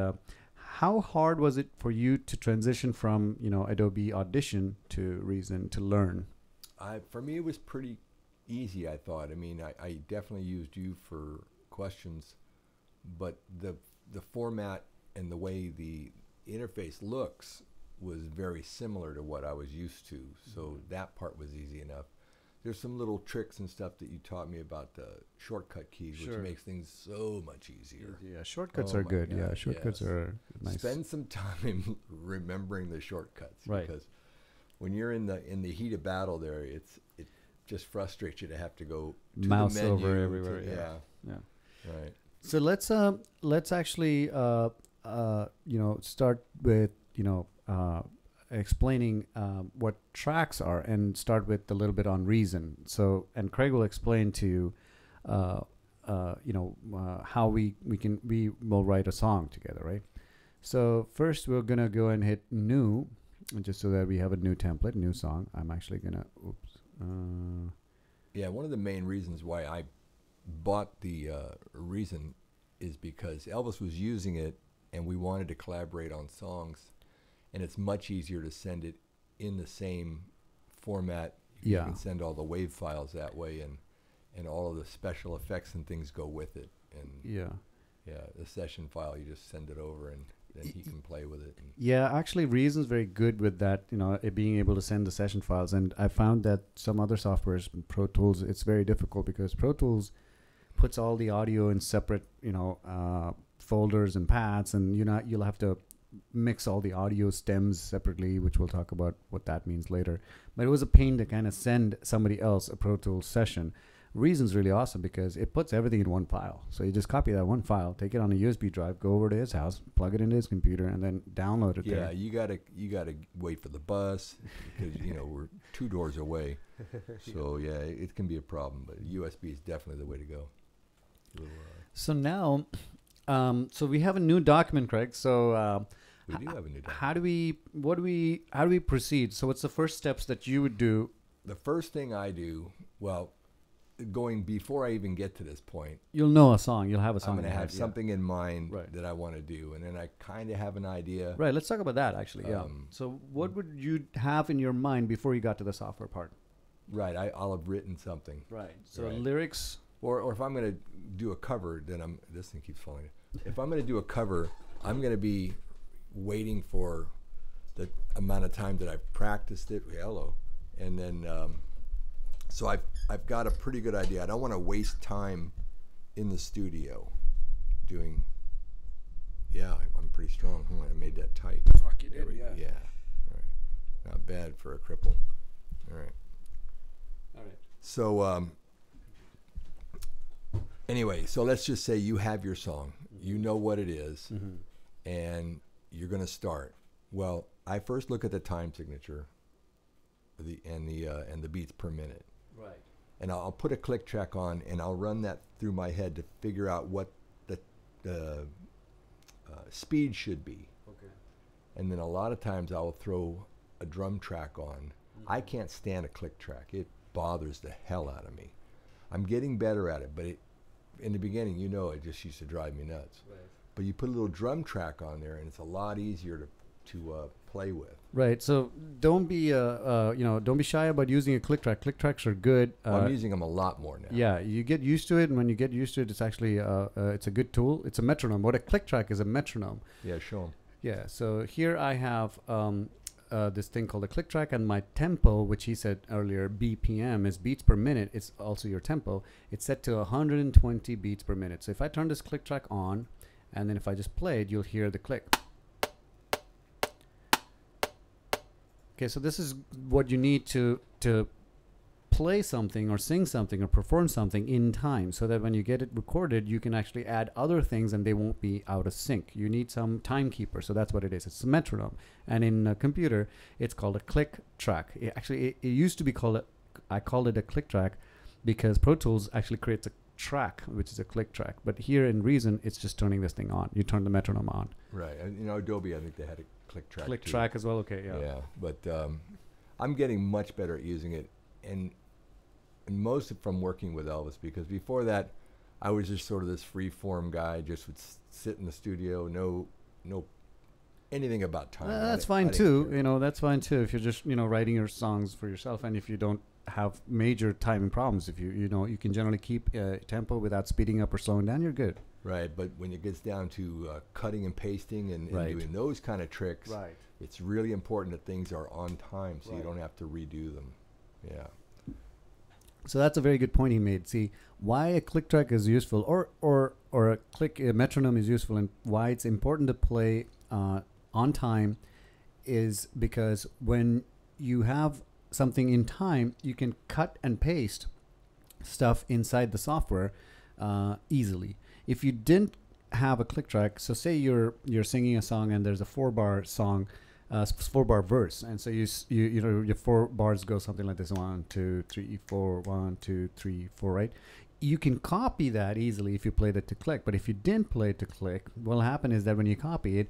Speaker 1: how hard was it for you to transition from, Adobe Audition to Reason to learn?
Speaker 2: For me, it was pretty easy, I thought. I mean, I definitely used you for questions, but the format and the way the interface looks was very similar to what I was used to, so that part was easy enough. There's some little tricks and stuff that you taught me about the shortcut keys, which makes things so much easier.
Speaker 1: Yeah, shortcuts are good. God, shortcuts are nice.
Speaker 2: Spend some time remembering the shortcuts, because when you're in the heat of battle there, it just frustrates you to have to go to
Speaker 1: mouse
Speaker 2: the menu
Speaker 1: over everywhere. Yeah.
Speaker 2: Right.
Speaker 1: So let's actually start with explaining what tracks are, and start with a little bit on Reason. So, and Craig will explain to you how we will write a song together, right? So first we're gonna go and hit new, just so that we have a new template, new song. I'm actually gonna,
Speaker 2: Yeah, one of the main reasons why I bought the Reason is because Elvis was using it, and we wanted to collaborate on songs, and it's much easier to send it in the same format. You can send all the wave files that way, and all of the special effects and things go with it. And the session file, you just send it over, and then he can play with it.
Speaker 1: Yeah, actually, Reason's very good with that, it being able to send the session files. And I found that some other softwares, Pro Tools, it's very difficult because Pro Tools puts all the audio in separate, folders and paths, and you'll have to mix all the audio stems separately, which we'll talk about what that means later. But it was a pain to kind of send somebody else a Pro Tools session. Reason's really awesome because it puts everything in one file. So you just copy that one file, take it on a USB drive, go over to his house, plug it into his computer, and then download it there.
Speaker 2: Yeah, you gotta wait for the bus because we're 2 doors away. So yeah, it can be a problem, but USB is definitely the way to go.
Speaker 1: So now, so we have a new document, Craig. So
Speaker 2: we do have a new document.
Speaker 1: How do we proceed? So what's the first steps that you would do?
Speaker 2: The first thing I do, going before I even get to this point,
Speaker 1: you'll know a song. You'll have a song.
Speaker 2: I'm going to have something in mind that I want to do, and then I kind of have an idea.
Speaker 1: Right. Let's talk about that actually. So what would you have in your mind before you got to the software part?
Speaker 2: Right. I'll have written something.
Speaker 1: Right. So lyrics.
Speaker 2: Or if I'm going to do a cover, then this thing keeps falling. If I'm going to do a cover, I'm going to be waiting for the amount of time that I've practiced it. Hello. And then, so I've got a pretty good idea. I don't want to waste time in the studio doing, I'm pretty strong. I made that tight.
Speaker 1: Fuck, you did, yeah.
Speaker 2: Yeah. All right. Not bad for a cripple. All right. So, anyway, so let's just say you have your song. You know what it is, and you're going to start. Well, I first look at the time signature, and the beats per minute.
Speaker 1: Right.
Speaker 2: And I'll put a click track on, and I'll run that through my head to figure out what the speed should be.
Speaker 1: Okay.
Speaker 2: And then a lot of times I will throw a drum track on. I can't stand a click track. It bothers the hell out of me. I'm getting better at it, but in the beginning, it just used to drive me nuts.
Speaker 1: Right.
Speaker 2: But you put a little drum track on there, and it's a lot easier to play with.
Speaker 1: Right. So don't be don't be shy about using a click track. Click tracks are good.
Speaker 2: I'm using them a lot more now.
Speaker 1: Yeah, you get used to it, and when you get used to it, it's actually it's a good tool. It's a metronome. What a click track is a metronome.
Speaker 2: Yeah, show them.
Speaker 1: Yeah. So here I have this thing called a click track, and my tempo, which he said earlier, BPM, is beats per minute. It's also your tempo. It's set to 120 beats per minute. So if I turn this click track on, and then if I just play it, you'll hear the click. Okay, so this is what you need to play something or sing something or perform something in time, so that when you get it recorded, you can actually add other things and they won't be out of sync. You need some timekeeper, so that's what it is. It's a metronome, and in a computer, it's called a click track. It used to be called I called it a click track because Pro Tools actually creates a track, which is a click track. But here in Reason, it's just turning this thing on. You turn the metronome on.
Speaker 2: Right. And, Adobe, I think they had a click track.
Speaker 1: Click
Speaker 2: too.
Speaker 1: track as well. Okay. Yeah.
Speaker 2: Yeah. But I'm getting much better at using it, and most from working with Elvis, because before that, I was just sort of this free form guy, just would sit in the studio, no anything about time.
Speaker 1: That's fine too. That's fine too. If you're just writing your songs for yourself, and if you don't have major timing problems, if you can generally keep tempo without speeding up or slowing down, you're good.
Speaker 2: Right, but when it gets down to cutting and pasting and doing those kind of tricks, it's really important that things are on time, so you don't have to redo them. Yeah.
Speaker 1: So that's a very good point he made. See, why a click track is useful, or a metronome is useful, and why it's important to play on time, is because when you have something in time, you can cut and paste stuff inside the software easily. If you didn't have a click track, so say you're singing a song and there's a 4-bar song, 4-bar verse, and so your 4 bars go something like this: 1, 2, 3, 4, 1, 2, 3, 4, right? you can copy that easily if you played it to click. But if you didn't play it to click, what'll happen is that when you copy it,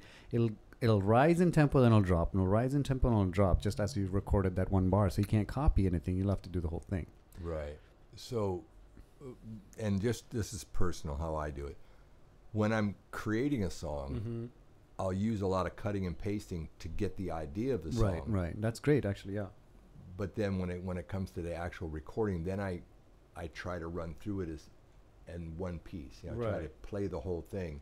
Speaker 1: it'll rise in tempo, then it'll drop, and it'll rise in tempo, and it'll drop, just as you recorded that one bar. So you can't copy anything. You'll have to do the whole thing.
Speaker 2: Right. So, and just this is personal how I do it. When I'm creating a song, I'll use a lot of cutting and pasting to get the idea of the song.
Speaker 1: Right. That's great, actually. Yeah.
Speaker 2: But then when it comes to the actual recording, then I try to run through it as in one piece. You know, try to play the whole thing.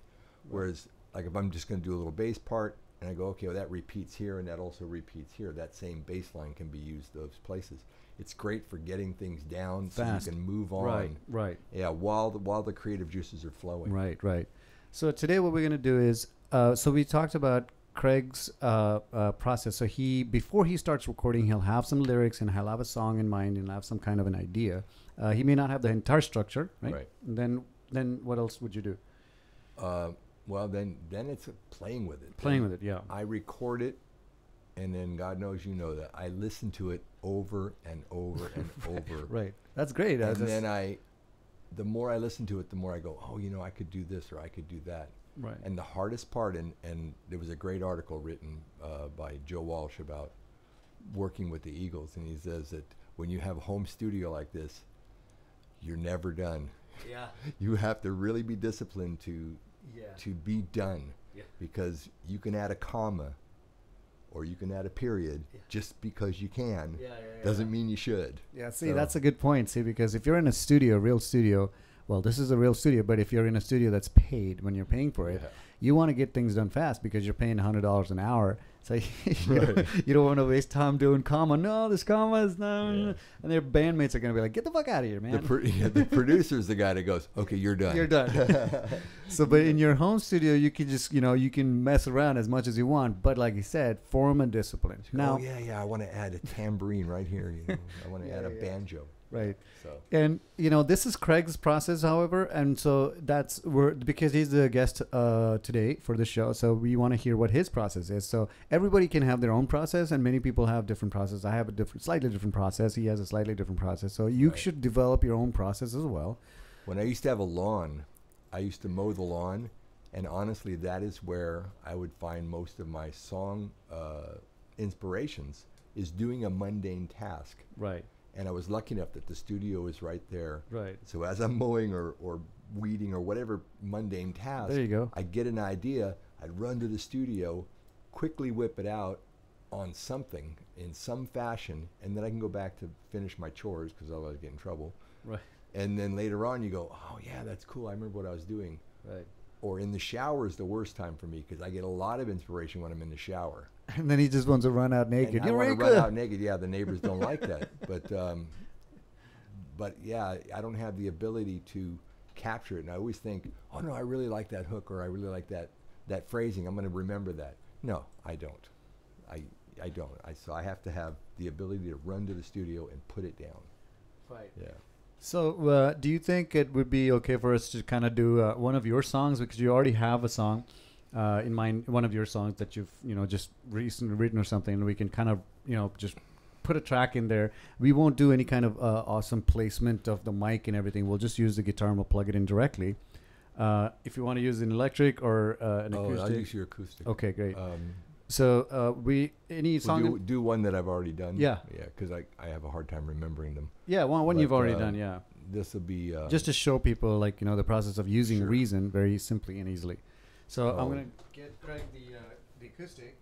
Speaker 2: Whereas, like if I'm just going to do a little bass part, and I go, okay, well that repeats here, and that also repeats here. That same bass line can be used those places. It's great for getting things down
Speaker 1: fast,
Speaker 2: so you can move on.
Speaker 1: Right.
Speaker 2: Yeah, while the creative juices are flowing.
Speaker 1: Right. So today what we're going to do is, so we talked about Craig's process. So before he starts recording, he'll have some lyrics and he'll have a song in mind and have some kind of an idea. He may not have the entire structure, right? And then what else would you do?
Speaker 2: Well, then it's playing with it.
Speaker 1: Playing with it, yeah.
Speaker 2: I record it, and then God knows you know that I listen to it over and over and over.
Speaker 1: Right. That's great.
Speaker 2: And then the more I listen to it, the more I go, oh, I could do this or I could do that.
Speaker 1: Right.
Speaker 2: And the hardest part, and there was a great article written by Joe Walsh about working with the Eagles, and he says that when you have a home studio like this, you're never done.
Speaker 1: Yeah.
Speaker 2: You have to really be disciplined to be done, because you can add a comma or you can add a period just because you can. Doesn't mean you should.
Speaker 1: Yeah, see, that's a good point. See, because if you're in a studio, real studio, well, this is a real studio, but if you're in a studio that's paid, when you're paying for it, you want to get things done fast because you're paying $100 an hour. So you don't want to waste time doing comma. No, this comma is no. Yeah. And their bandmates are going to be like, get the fuck out of here, man.
Speaker 2: The producer's the guy that goes, okay, you're done.
Speaker 1: You're done. So, but in your home studio, you can just, you can mess around as much as you want. But like you said, form a discipline. Now,
Speaker 2: I want to add a tambourine right here. I want to add a banjo.
Speaker 1: Right.
Speaker 2: So.
Speaker 1: And, this is Craig's process, however. And so because he's the guest today for the show. So we want to hear what his process is. So everybody can have their own process, and many people have different process. I have a slightly different process. He has a slightly different process. So you should develop your own process as well.
Speaker 2: When I used to have a lawn, I used to mow the lawn. And honestly, that is where I would find most of my song inspirations, is doing a mundane task.
Speaker 1: Right.
Speaker 2: And I was lucky enough that the studio is right there.
Speaker 1: Right.
Speaker 2: So as I'm mowing or weeding or whatever mundane task,
Speaker 1: there you go.
Speaker 2: I get an idea, I'd run to the studio, quickly whip it out on something in some fashion, and then I can go back to finish my chores because otherwise I get in trouble.
Speaker 1: Right.
Speaker 2: And then later on you go, oh yeah, that's cool. I remember what I was doing.
Speaker 1: Right.
Speaker 2: Or in the shower is the worst time for me because I get a lot of inspiration when I'm in the shower.
Speaker 1: And then he just wants to run out naked.
Speaker 2: I want to run out naked. Yeah, the neighbors don't like that. But yeah, I don't have the ability to capture it. And I always think, oh no, I really like that hook, or I really like that phrasing. I'm going to remember that. No, I don't. I don't. So I have to have the ability to run to the studio and put it down.
Speaker 1: Right.
Speaker 2: Yeah.
Speaker 1: So do you think it would be okay for us to kind of do one of your songs, because you already have a song in mind, one of your songs that you've just recently written or something, and we can kind of just put a track in there. We won't do any kind of awesome placement of the mic and everything. We'll just use the guitar and we'll plug it in directly. If you want to use an electric or an acoustic.
Speaker 2: I'll use your acoustic.
Speaker 1: Okay, great. So any song
Speaker 2: do one that I've already done.
Speaker 1: Yeah,
Speaker 2: because I have a hard time remembering them.
Speaker 1: Yeah, one you've already done. Yeah,
Speaker 2: this will be
Speaker 1: just to show people the process of using Reason very simply and easily. So I'm gonna get Craig the acoustic,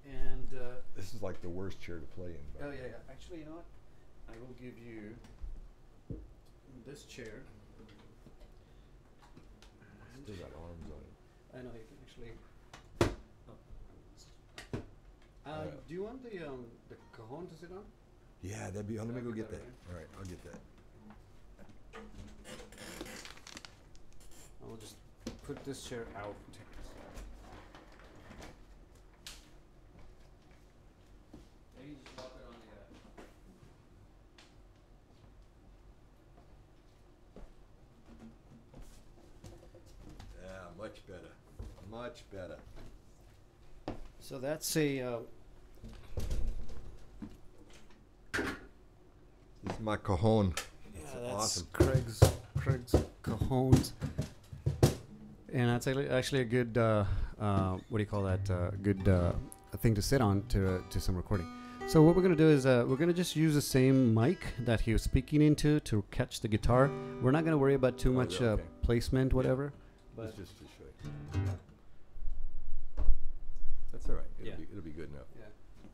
Speaker 1: and
Speaker 2: this is like the worst chair to play in.
Speaker 1: Oh yeah. Actually, you know what? I will give you this chair.
Speaker 2: Still got arms on it.
Speaker 1: I know you can actually. Do you want the cajon to sit on?
Speaker 2: Yeah, that'd be. Let me go get that. All right, I'll get that.
Speaker 1: I will just put this chair out.
Speaker 2: Yeah, much better. Much better.
Speaker 1: So that's a.
Speaker 2: This is my cajon.
Speaker 1: Yeah,
Speaker 2: it's awesome.
Speaker 1: Craig's cajones. And that's actually a good, what do you call that? Good thing to sit on to some recording. So what we're going to do is we're going to just use the same mic that he was speaking into to catch the guitar. We're not going to worry about too much placement, whatever.
Speaker 2: But it's just to show you. That's all right. It'll be good enough. Yeah.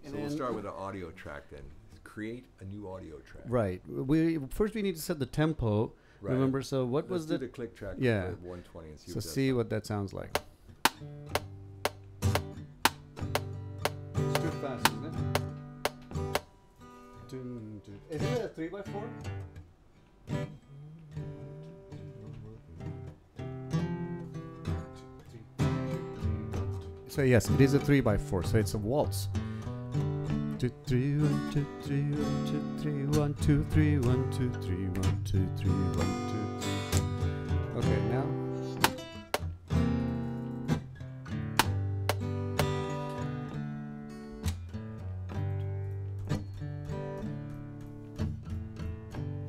Speaker 2: So we'll start with an audio track then. Create a new audio track.
Speaker 1: Right. We need to set the tempo. Right. Remember, so what was
Speaker 2: the click track?
Speaker 1: Yeah.
Speaker 2: 120 and
Speaker 1: see what that sounds like. It's too fast, isn't it? Is it a 3x4? So yes, it is a 3x4. So it's a waltz. 2 3 1 2 3 1 2 3 1 2 3 1 2 3 1 2 3 1 2. Okay, now.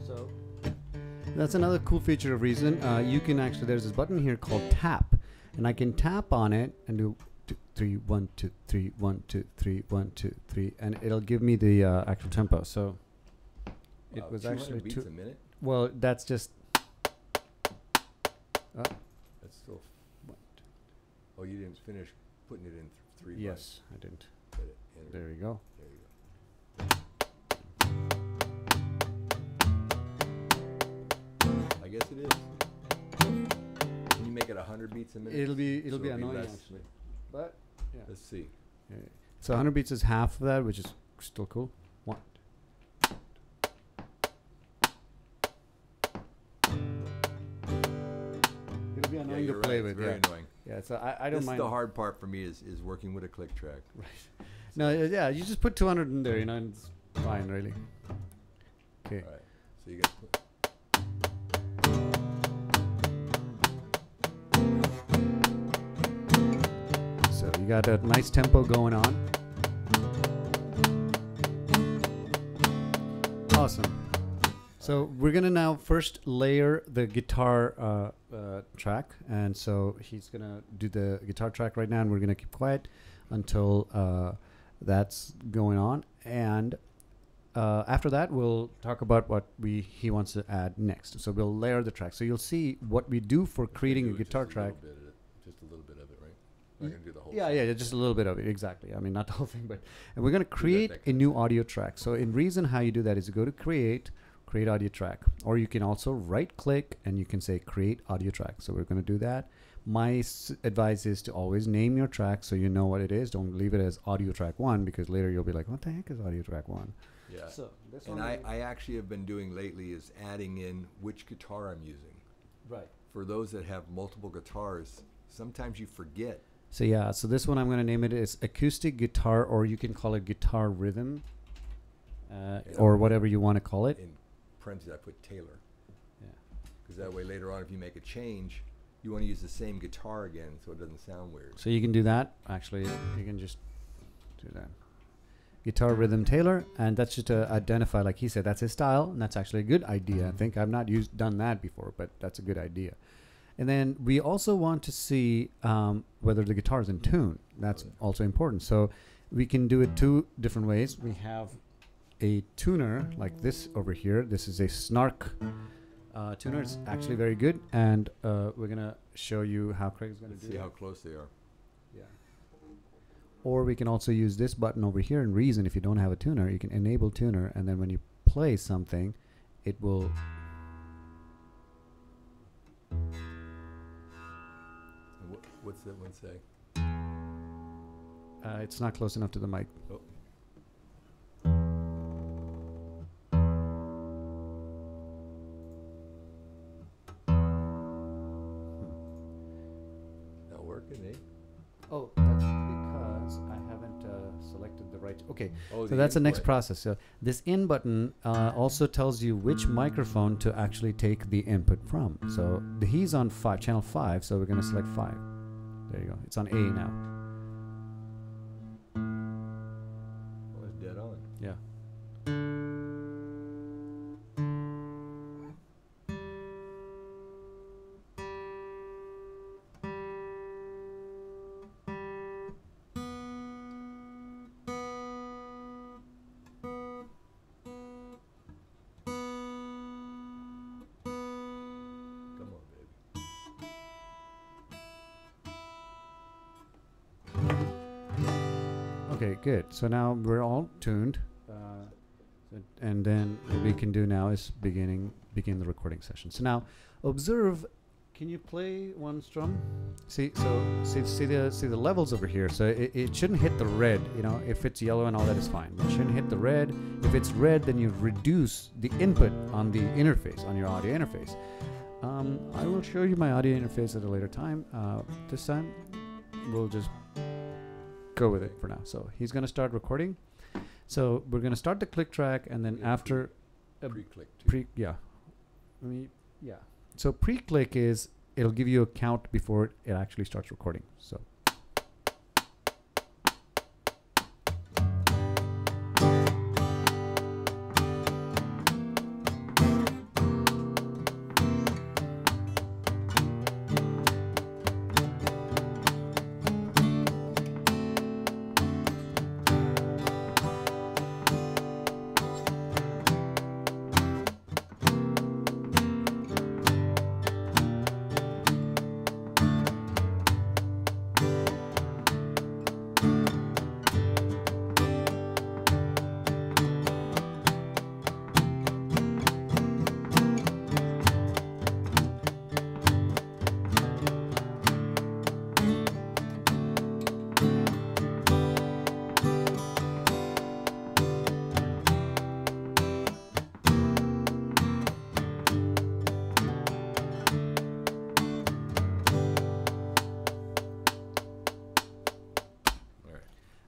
Speaker 1: So that's another cool feature of Reason. You can actually, there's this button here called tap, and I can tap on it and do 3 1 2 3 1 2 3 1 2 3, and it'll give me the actual tempo. So it was actually
Speaker 2: beats a minute.
Speaker 1: Well, that's just.
Speaker 2: That's still. Oh, you didn't finish putting it in 3.
Speaker 1: Yes, I didn't. There you go.
Speaker 2: There you go. I guess it is. Can you make it 100 beats a minute?
Speaker 1: It'll be annoying actually. But yeah.
Speaker 2: Let's see.
Speaker 1: Yeah. So 100 beats is half of that, which is still cool. 1. It'll be annoying to play with.
Speaker 2: Very annoying.
Speaker 1: Yeah. So I don't mind.
Speaker 2: The hard part for me is working with a click track.
Speaker 1: Right. No. Yeah. You just put 200 in there. And it's fine, really. Okay.
Speaker 2: All right. So you got to put.
Speaker 1: You got a nice tempo going on. Awesome. So we're gonna now first layer the guitar track, and so he's gonna do the guitar track right now, and we're gonna keep quiet until that's going on, and after that we'll talk about what he wants to add next. So we'll layer the track. So you'll see what we do for creating a guitar track.
Speaker 2: Just a little bit of it, right? We're not gonna do the whole
Speaker 1: yeah, just a little bit of it, exactly. I mean, not the whole thing, but and we're going to create a new audio track. So in Reason, how you do that is you go to create audio track, or you can also right click and you can say create audio track. So we're going to do that. My advice is to always name your track so you know what it is. Don't leave it as audio track 1, because later you'll be like, what the heck is audio track 1?
Speaker 2: Yeah.
Speaker 1: So this
Speaker 2: and I actually have been doing lately is adding in which guitar I'm using.
Speaker 1: Right.
Speaker 2: For those that have multiple guitars, sometimes you forget.
Speaker 1: So yeah, so this one I'm going to name it as acoustic guitar, or you can call it guitar rhythm, or whatever you want to call it.
Speaker 2: In parentheses, I put Taylor.
Speaker 1: Yeah.
Speaker 2: Because that way later on, if you make a change, you want to use the same guitar again, so it doesn't sound weird.
Speaker 1: So you can do that. Actually, you can just do that. Guitar rhythm Taylor, and that's just to identify, like he said, that's his style, and that's actually a good idea. I think I've not done that before, but that's a good idea. And then we also want to see whether the guitar is in tune. That's also important. So we can do it 2 different ways. We have a tuner like this over here. This is a Snark tuner. It's actually very good. And we're going to show you how Craig's going to do it.
Speaker 2: See how close they are.
Speaker 1: Yeah. Or we can also use this button over here in Reason. If you don't have a tuner, you can enable tuner. And then when you play something, it will...
Speaker 2: What's that one say?
Speaker 1: It's not close enough to the mic.
Speaker 2: Oh. Not working, eh?
Speaker 1: Oh, that's because I haven't selected the right. Okay,
Speaker 2: so
Speaker 1: that's the next process. So this in button also tells you which microphone to actually take the input from. So he's on channel 5, so we're going to select 5. There you go. It's on A now.
Speaker 2: Oh, it's dead on.
Speaker 1: Yeah. Okay, good. So now we're all tuned. And then what we can do now is begin the recording session. So now observe. Can you play one strum? See the levels over here. So it shouldn't hit the red. You know, if it's yellow and all that is fine. It shouldn't hit the red. If it's red, then you reduce the input on the interface, on your audio interface. I will show you my audio interface at a later time. This time, we'll just go with it for now. So he's going to start recording. So we're going to start the click track, and then after
Speaker 2: Pre-click.
Speaker 1: yeah. So pre-click is it'll give you a count before it actually starts recording. So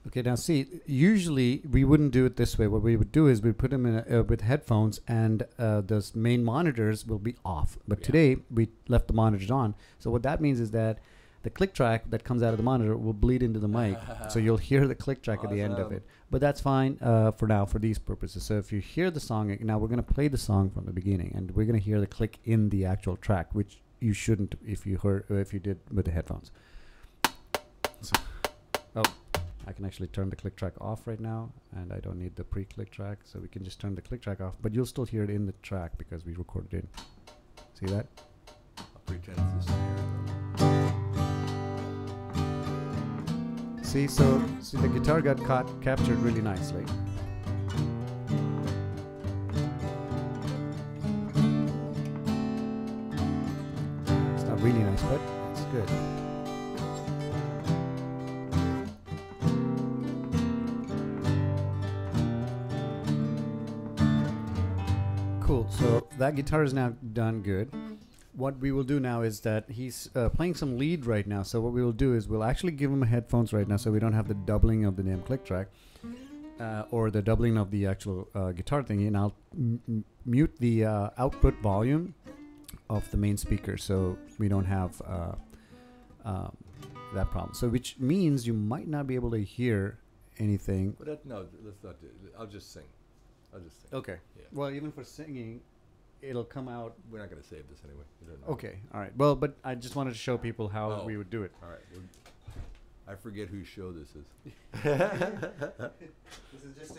Speaker 1: okay, now see, usually we wouldn't do it this way. What we would do is we put them in with headphones, and those main monitors will be off. But today we left the monitors on. So what that means is that the click track that comes out of the monitor will bleed into the mic. So you'll hear the click track at the end of it. But that's fine for now, for these purposes. So if you hear the song, now we're going to play the song from the beginning, and we're going to hear the click in the actual track, which you shouldn't if you did with the headphones. So, I can actually turn the click track off right now, and I don't need the pre-click track, so we can just turn the click track off, but you'll still hear it in the track because we recorded it in. See that?
Speaker 2: I'll pretend it's this here.
Speaker 1: See, the guitar got captured really nicely. It's not really nice, but it's good. Cool. So that guitar is now done good. What we will do now is that he's playing some lead right now. So what we will do is we'll actually give him headphones right now, so we don't have the doubling of the name click track or the doubling of the actual guitar thingy. And I'll mute the output volume of the main speaker, so we don't have that problem. So which means you might not be able to hear anything.
Speaker 2: But no, let's not do it. I'll just sing.
Speaker 1: Okay.
Speaker 2: Yeah.
Speaker 1: Well, even for singing, it'll come out.
Speaker 2: We're not going to save this anyway.
Speaker 1: Okay. All right. Well, but I just wanted to show people how we would do it.
Speaker 2: All right. Well, I forget whose show this is.
Speaker 1: This is just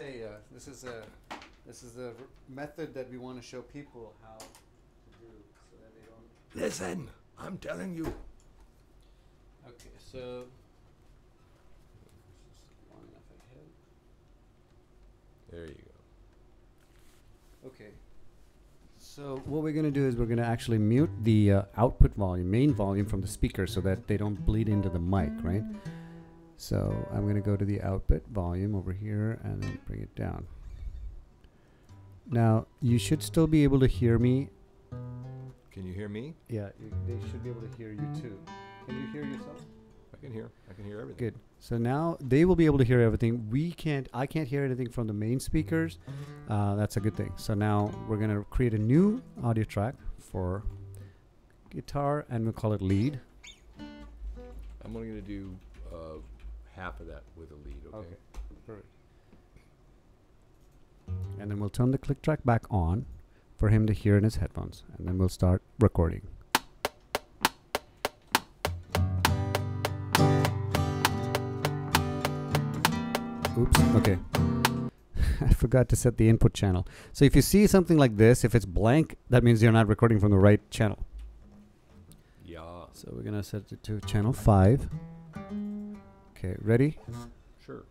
Speaker 1: this is a method that we want to show people how to do, so that they don't.
Speaker 2: Listen, I'm telling you.
Speaker 1: Okay. So.
Speaker 2: There you go.
Speaker 1: Okay. So what we're going to do is we're going to actually mute the output volume, main volume from the speaker, so that they don't bleed into the mic, right? So I'm going to go to the output volume over here and then bring it down. Now, you should still be able to hear me.
Speaker 2: Can you hear me?
Speaker 1: Yeah, they should be able to hear you too. Can you hear yourself?
Speaker 2: I can hear everything.
Speaker 1: Good. So now they will be able to hear everything. I can't hear anything from the main speakers. That's a good thing. So now we're going to create a new audio track for guitar, and we'll call it lead.
Speaker 2: I'm only going to do half of that with a lead, okay?
Speaker 1: Perfect. And then we'll turn the click track back on for him to hear in his headphones, and then we'll start recording. Oops, okay. I forgot to set the input channel. So if you see something like this, if it's blank, that means you're not recording from the right channel.
Speaker 2: Yeah.
Speaker 1: So we're going to set it to channel 5. Okay, ready?
Speaker 2: Sure.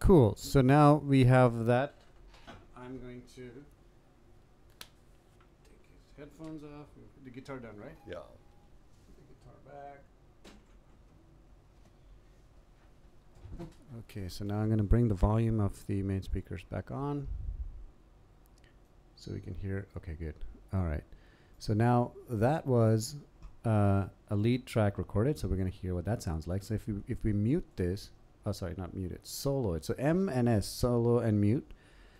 Speaker 1: Cool. So now we have that. I'm going to take his headphones off. The guitar done, right?
Speaker 2: Yeah.
Speaker 1: Put the guitar back. Okay, so now I'm going to bring the volume of the main speakers back on so we can hear. Okay, good. All right. So now that was a lead track recorded, so we're going to hear what that sounds like. So if we mute this, oh sorry, not mute it, solo it. So M and S, solo and mute.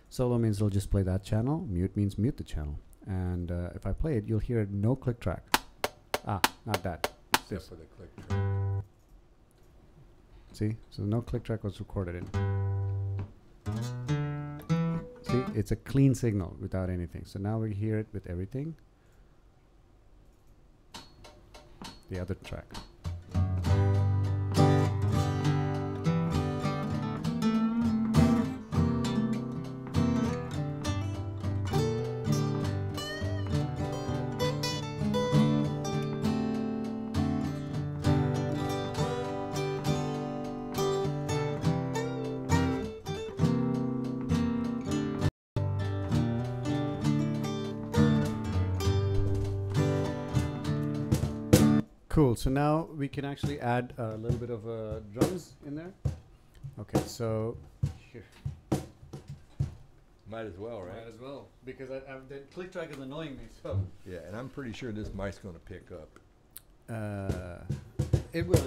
Speaker 1: Solo means it'll just play that channel. Mute means mute the channel. And if I play it, you'll hear no click track. Ah, not that.
Speaker 2: Except for the click track.
Speaker 1: See? So no click track was recorded in. See? It's a clean signal without anything. So now we hear it with everything. The other track. Cool. So now we can actually add a little bit of drums in there. Okay, so here.
Speaker 2: Might as well, right?
Speaker 1: Might as well, because the click track is annoying me. So
Speaker 2: Yeah, and I'm pretty sure this mic's going to pick up.
Speaker 1: it will.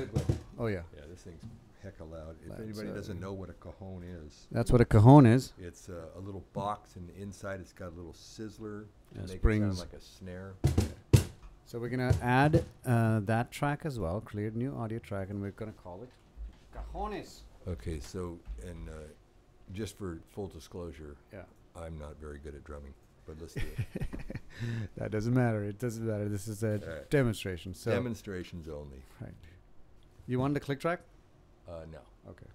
Speaker 1: Oh yeah.
Speaker 2: Yeah, this thing's hecka loud. If
Speaker 1: Let's,
Speaker 2: anybody doesn't know what a cajon is,
Speaker 1: That's what a cajon is.
Speaker 2: it's a little box, and inside it's got a little sizzler to
Speaker 1: Yeah,
Speaker 2: make it
Speaker 1: springs.
Speaker 2: sound like a snare.
Speaker 1: So we're gonna add that track as well, create a new audio track, and we're gonna call it cajones.
Speaker 2: Okay, so, and just for full disclosure,
Speaker 1: Yeah.
Speaker 2: I'm not very good at drumming, but let's do it.
Speaker 1: That doesn't matter. It doesn't matter. This is a
Speaker 2: Alright.
Speaker 1: demonstration. So
Speaker 2: Demonstrations only.
Speaker 1: right. You want the click track?
Speaker 2: No.
Speaker 1: Okay.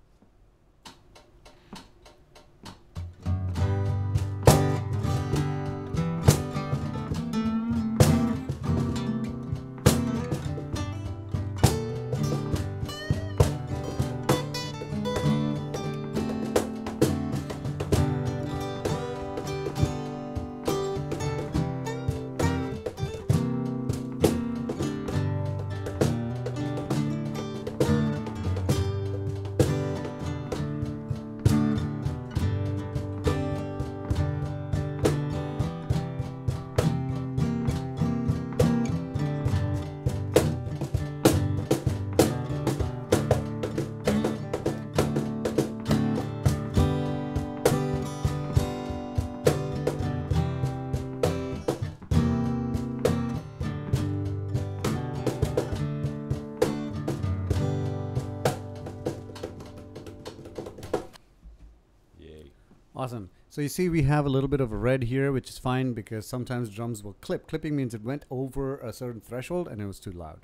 Speaker 2: Yay.
Speaker 1: Awesome. So you see we have a little bit of a red here, which is fine because sometimes drums will clip. Clipping means it went over a certain threshold and it was too loud.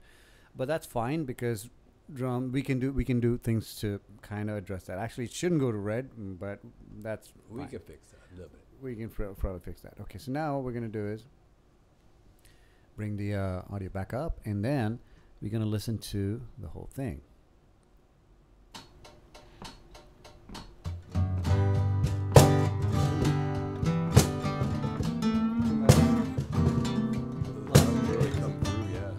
Speaker 1: But that's fine because we can do things to kind of address that. Actually, it shouldn't go to red, but that's
Speaker 2: We
Speaker 1: fine.
Speaker 2: can fix that a little bit.
Speaker 1: We can probably fix that. Okay, so now what we're going to do is bring the audio back up, and then we're going to listen to the whole thing.
Speaker 2: Really come through, yeah.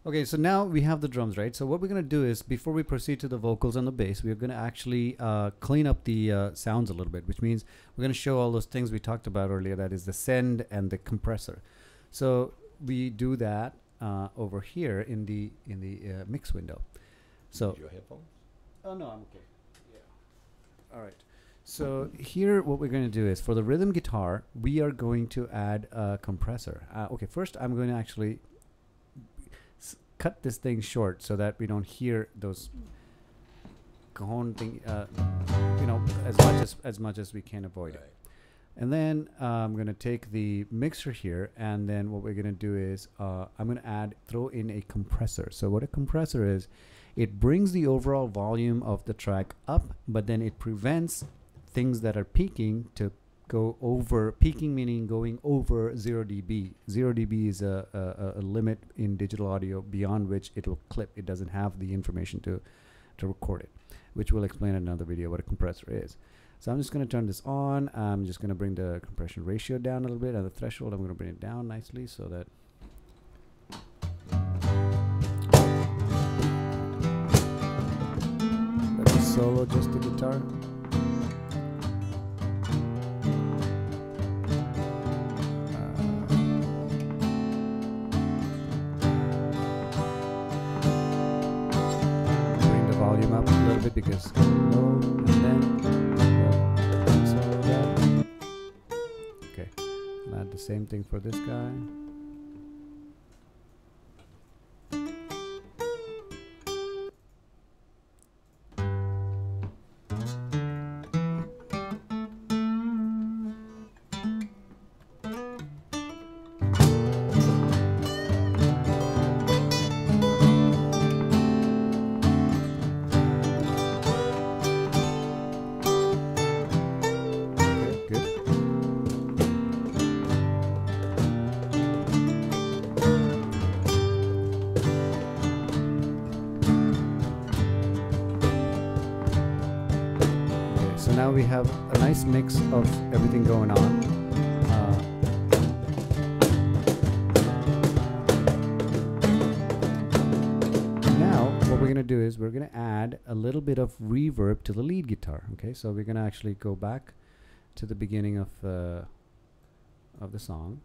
Speaker 1: Okay, so now we have the drums, right? So what we're going to do is, before we proceed to the vocals and the bass, we're going to actually clean up the sounds a little bit, which means we're going to show all those things we talked about earlier, that is the send and the compressor. So we do that over here in the mix window. So
Speaker 2: Need your headphones?
Speaker 1: oh no, I'm okay. Yeah. All right. So here, what we're going to do is, for the rhythm guitar, we are going to add a compressor. Okay, first I'm going to actually cut this thing short so that we don't hear those cajon thing, you know, as much as we can avoid it.
Speaker 2: Right.
Speaker 1: And then I'm going to take the mixer here, and then what we're going to do is I'm going to throw in a compressor. So what a compressor is, it brings the overall volume of the track up, but then it prevents things that are peaking to go over, peaking meaning going over 0 dB. 0 dB is a limit in digital audio beyond which it will clip. It doesn't have the information to record it, which we'll explain in another video what a compressor is. So I'm just going to turn this on. I'm just going to bring the compression ratio down a little bit, and the threshold I'm going to bring it down nicely so that let me solo just the guitar. Bring the volume up a little bit because low, and then solo that. Okay, I'll add the same thing for this guy. So now we have a nice mix of everything going on. Now what we're going to do is we're going to add a little bit of reverb to the lead guitar. Okay, so we're going to actually go back to the beginning of the song.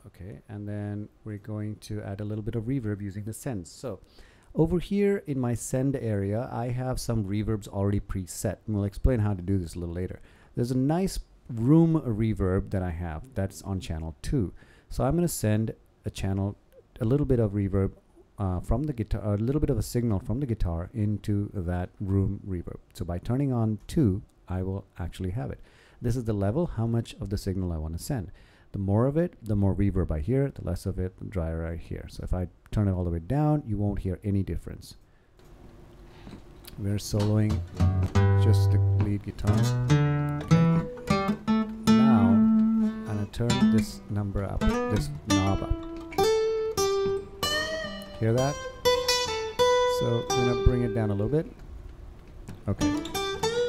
Speaker 1: Okay, and then we're going to add a little bit of reverb using the sends. So over here in my send area, I have some reverbs already preset, and we'll explain how to do this a little later. There's a nice room reverb that I have that's on channel 2. So I'm going to send a little bit of reverb from the guitar, a little bit of a signal from the guitar into that room reverb. So by turning on 2, I will actually have it. This is the level, how much of the signal I want to send. The more of it, the more reverb I hear, the less of it, the drier I hear. So if I turn it all the way down, you won't hear any difference. We're soloing just the lead guitar. Okay. Now, I'm going to turn this number up, this knob up. Hear that? So we're going to bring it down a little bit. Okay.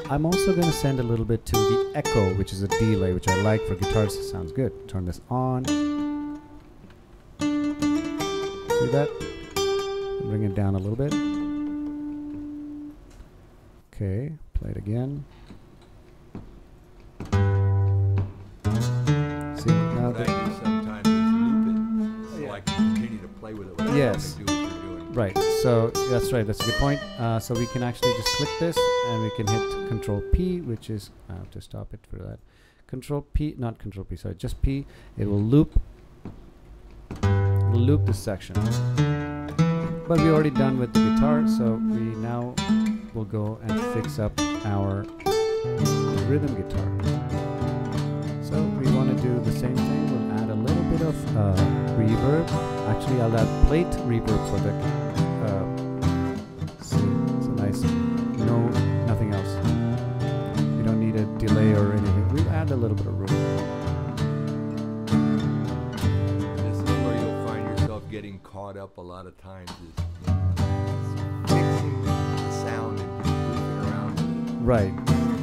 Speaker 1: I'm also going to send a little bit to the echo, which is a delay, which I like for guitars. It sounds good. Turn this on. See that? Bring it down a little bit. Okay, play it again. See, now
Speaker 2: what I do sometimes is loop it, so I can continue to play with it without
Speaker 1: Yes.
Speaker 2: having to do what you're doing.
Speaker 1: Right, so that's right, that's a good point. So we can actually just click this and we can hit Control P, which is, I have to stop it for that. Control P, not Control P, sorry, just P. It will loop this section. But we're already done with the guitar, so we now will go and fix up our rhythm guitar. So we want to do the same thing. We'll add a little bit of reverb. Actually, I'll add plate reverb for the see, it's a nice, nothing else. We don't need a delay or anything. We'll add a little bit of room.
Speaker 2: This is where you'll find yourself getting caught up a lot of times, is mixing the sound and just moving around.
Speaker 1: Right,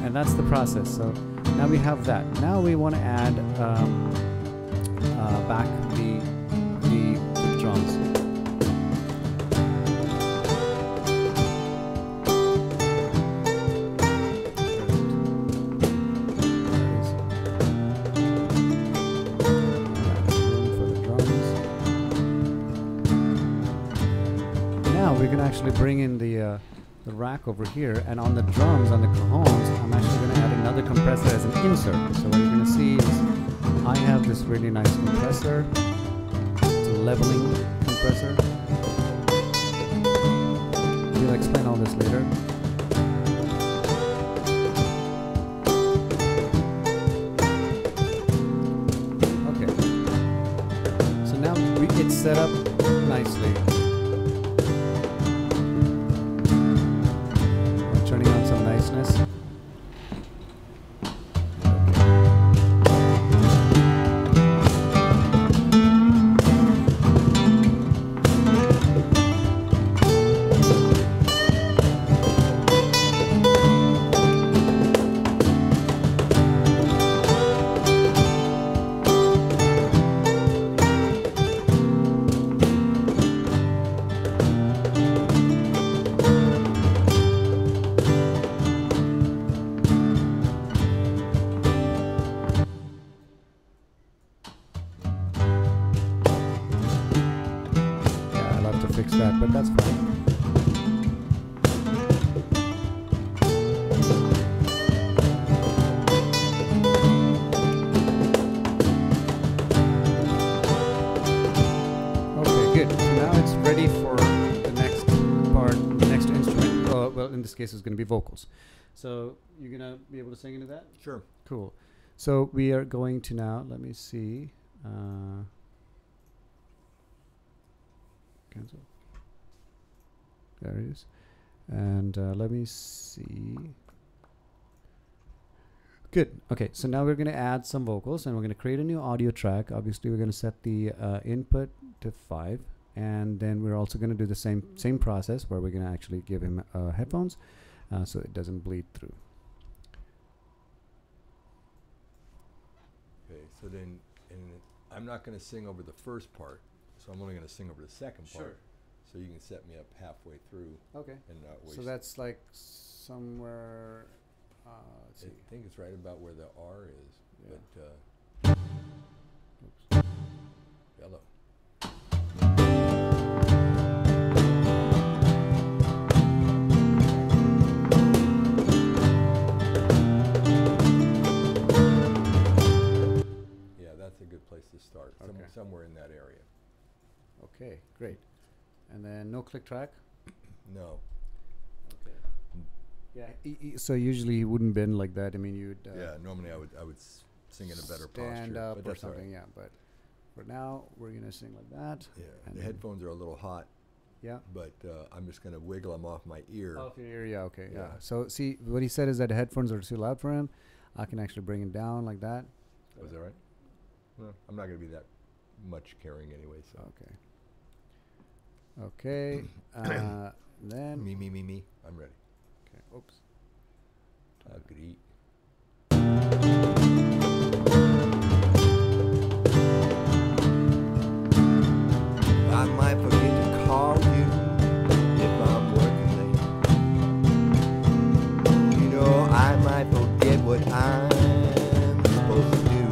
Speaker 1: and that's the process. So now we have that. Now we want to add back the drums. Now we can actually bring in the rack over here, and on the drums, on the cajones, I'm actually going to add another compressor as an insert. So what you're going to see is I have this really nice compressor. It's a leveling compressor. We'll explain all this later. Okay. So now it's set up nicely. Turning on some niceness. fix that, but that's fine. Okay, good. So now it's ready for the next part, the next instrument. Well, in this case, it's going to be vocals. So you're going to be able to sing into that?
Speaker 2: Sure.
Speaker 1: Cool. So we are going to now, let me see. Cancel. There it is. And let me see. Good. Okay, so now we're going to add some vocals and we're going to create a new audio track. Obviously, we're going to set the input to 5. And then we're also going to do the same process where we're going to actually give him headphones so it doesn't bleed through.
Speaker 2: Okay, so then I'm not going to sing over the first part, so I'm only going to sing over the second part. So you can set me up halfway through.
Speaker 1: Okay.
Speaker 2: And not waste.
Speaker 1: So that's like somewhere. Let's see.
Speaker 2: I think it's right about where the R is.
Speaker 1: Yeah.
Speaker 2: But
Speaker 1: Oops.
Speaker 2: hello. Yeah, that's a good place to start.
Speaker 1: Okay.
Speaker 2: Somewhere in that area.
Speaker 1: Okay, great. And then no click track.
Speaker 2: No.
Speaker 1: Okay. Yeah. So usually you wouldn't bend like that. I mean, you'd.
Speaker 2: Yeah. Normally I would sing in a better posture.
Speaker 1: Stand up
Speaker 2: but
Speaker 1: or
Speaker 2: that's all
Speaker 1: something.
Speaker 2: right.
Speaker 1: Yeah, but for now we're gonna sing like that.
Speaker 2: Yeah.
Speaker 1: And
Speaker 2: The headphones are a little hot.
Speaker 1: Yeah.
Speaker 2: But I'm just gonna wiggle them off my ear.
Speaker 1: Off your ear. Yeah. Okay. Yeah.
Speaker 2: Yeah.
Speaker 1: So see, what he said is that the headphones are too loud for him. I can actually bring it down like that.
Speaker 2: Was that right? Well, I'm not gonna be that much carrying anyway. So.
Speaker 1: Okay. Then.
Speaker 2: Me. I'm ready.
Speaker 1: Okay. Oops.
Speaker 2: Agree. I might forget to call you if I'm working late. You know, I might forget what I'm supposed to do.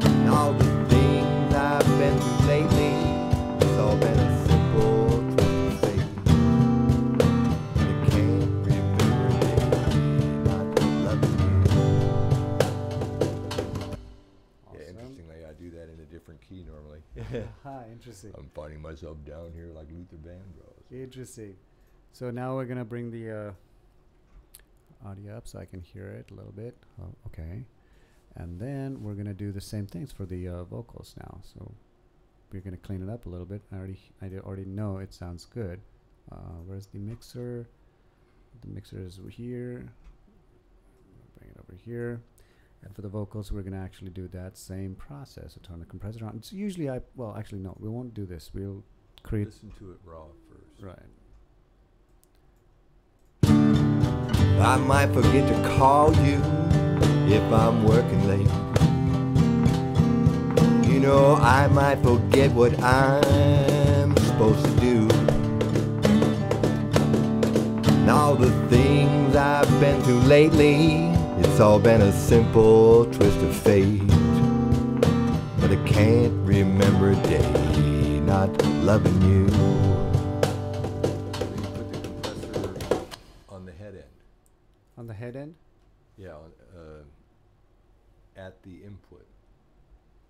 Speaker 2: And all the things I've been through lately, it's all been a simple twist of fate. I can't remember a day not loving you. Yeah, interestingly, I do that in a different key normally.
Speaker 1: Interesting.
Speaker 2: I'm finding myself down here like Luther Vandross.
Speaker 1: Interesting. So now we're gonna bring the audio up so I can hear it a little bit. Oh, okay. And then we're gonna do the same things for the vocals now. So we're gonna clean it up a little bit. I already know it sounds good. Where's the mixer? The mixer is here. Bring it over here. And for the vocals, we're going to actually do that same process. So turn the compressor on. It's usually, well, actually, no, we won't do this. We'll create.
Speaker 2: Listen to it raw first.
Speaker 1: Right.
Speaker 2: I might forget to call you if I'm working late. You know, I might forget what I'm supposed to do. And all the things I've been through lately, it's all been a simple twist of fate. But I can't remember a day not loving you. So you put the compressor on the head end.
Speaker 1: On the head end?
Speaker 2: Yeah, at the input.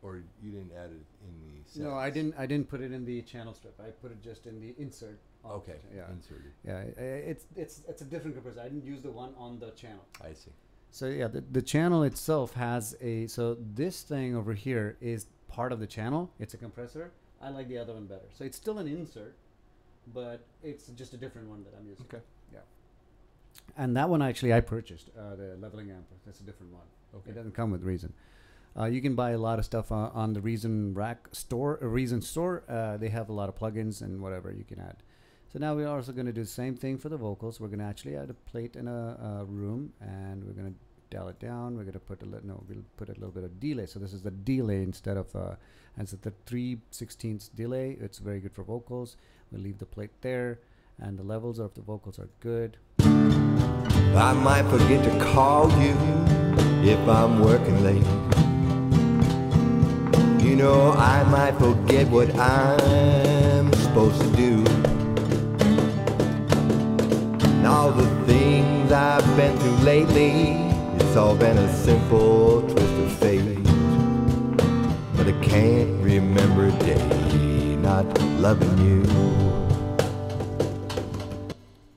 Speaker 2: Or you didn't add it in the settings?
Speaker 1: No, I didn't put it in the channel strip. I put it just in the insert.
Speaker 2: Okay,
Speaker 1: Yeah.
Speaker 2: inserted.
Speaker 1: Yeah, it's a different compressor. I didn't use the one on the channel.
Speaker 2: I see.
Speaker 1: So yeah, the channel itself has so this thing over here is part of the channel. It's a compressor. I like the other one better. So it's still an insert, but it's just a different one that I'm using.
Speaker 2: Okay.
Speaker 1: Yeah. And that one actually I purchased, the leveling amp. That's a different one.
Speaker 2: Okay.
Speaker 1: It doesn't come with Reason. You can buy a lot of stuff on the Reason Reason store. They have a lot of plugins and whatever you can add. So now we're also going to do the same thing for the vocals. We're going to actually add a plate in a room, and we're going to dial it down. We're going to put we'll put a little bit of delay. So this is the delay instead of, and so the 3/16 delay. It's very good for vocals. We'll leave the plate there, and the levels of the vocals are good.
Speaker 2: I might forget to call you if I'm working late. You know, I might forget what I'm supposed to do. And all the things I've been through lately, it's all been a simple twist of fate. But I can't remember a day not loving you.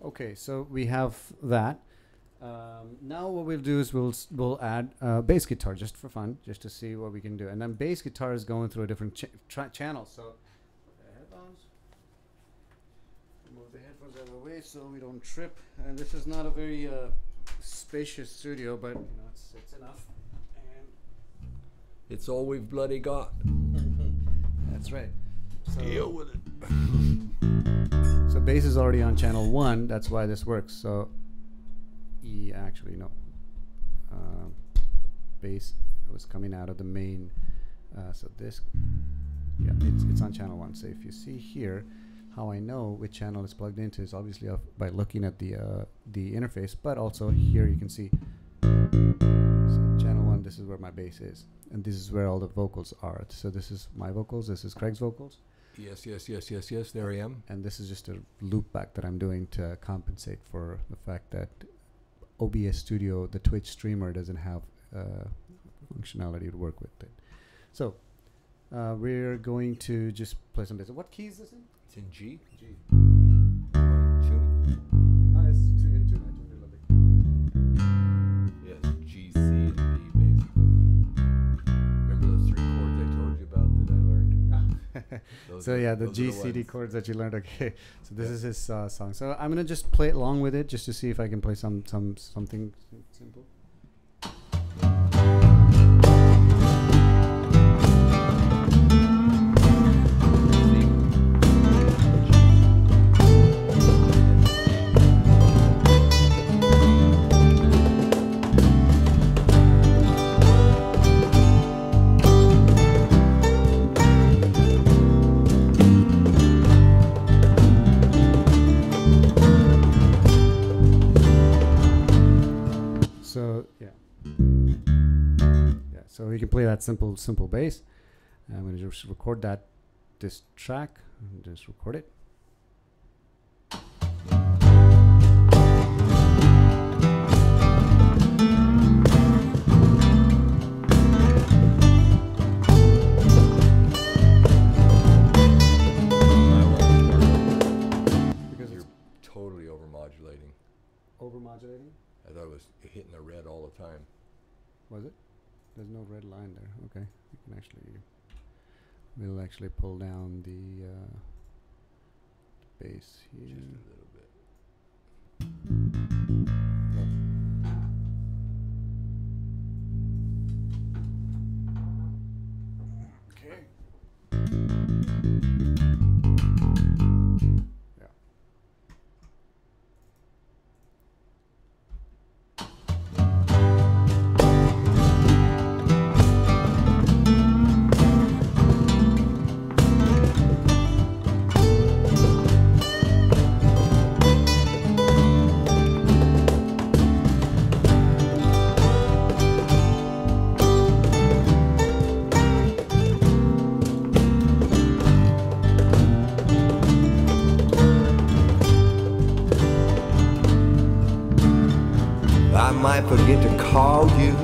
Speaker 1: Okay, so we have that. Now what we'll do is we'll add bass guitar just for fun, just to see what we can do. And then bass guitar is going through a different channel. So headphones. Move the headphones out of the way so we don't trip. And this is not a very spacious studio, but you know it's enough. And
Speaker 2: It's all we've bloody got.
Speaker 1: that's right. So
Speaker 2: Deal with it.
Speaker 1: So bass is already on channel 1. That's why this works. So actually no. Bass was coming out of the main. So this, yeah, it's on channel 1. So if you see here, how I know which channel it's plugged into is obviously by looking at the interface, but also here you can see. So channel 1, this is where my bass is, and this is where all the vocals are. So this is my vocals. This is Craig's vocals.
Speaker 2: Yes, yes, yes, yes, yes. There I am.
Speaker 1: And this is just a loop back that I'm doing to compensate for the fact that OBS Studio, the Twitch streamer, doesn't have functionality to work with it. So we're going to just play some bass. What key is this in?
Speaker 2: It's in G.
Speaker 1: G.
Speaker 2: Tune.
Speaker 1: It's in tune.
Speaker 2: Yes, G, C, and D, basically. Remember those 3 chords I told you about that I learned?
Speaker 1: So yeah, the G, C, D chords that you learned. Okay, so this is his song. So I'm gonna just play along with it, just to see if I can play something simple. So yeah, so we can play that simple bass. I'm going to just record this track and just record it. Because
Speaker 2: you're totally overmodulating.
Speaker 1: Overmodulating?
Speaker 2: I thought it was hitting the red all the time.
Speaker 1: Was it? There's no red line there. Okay, we can we'll actually pull down the bass here.
Speaker 2: Just a little bit.
Speaker 1: Okay. Yeah.
Speaker 2: I might forget to call you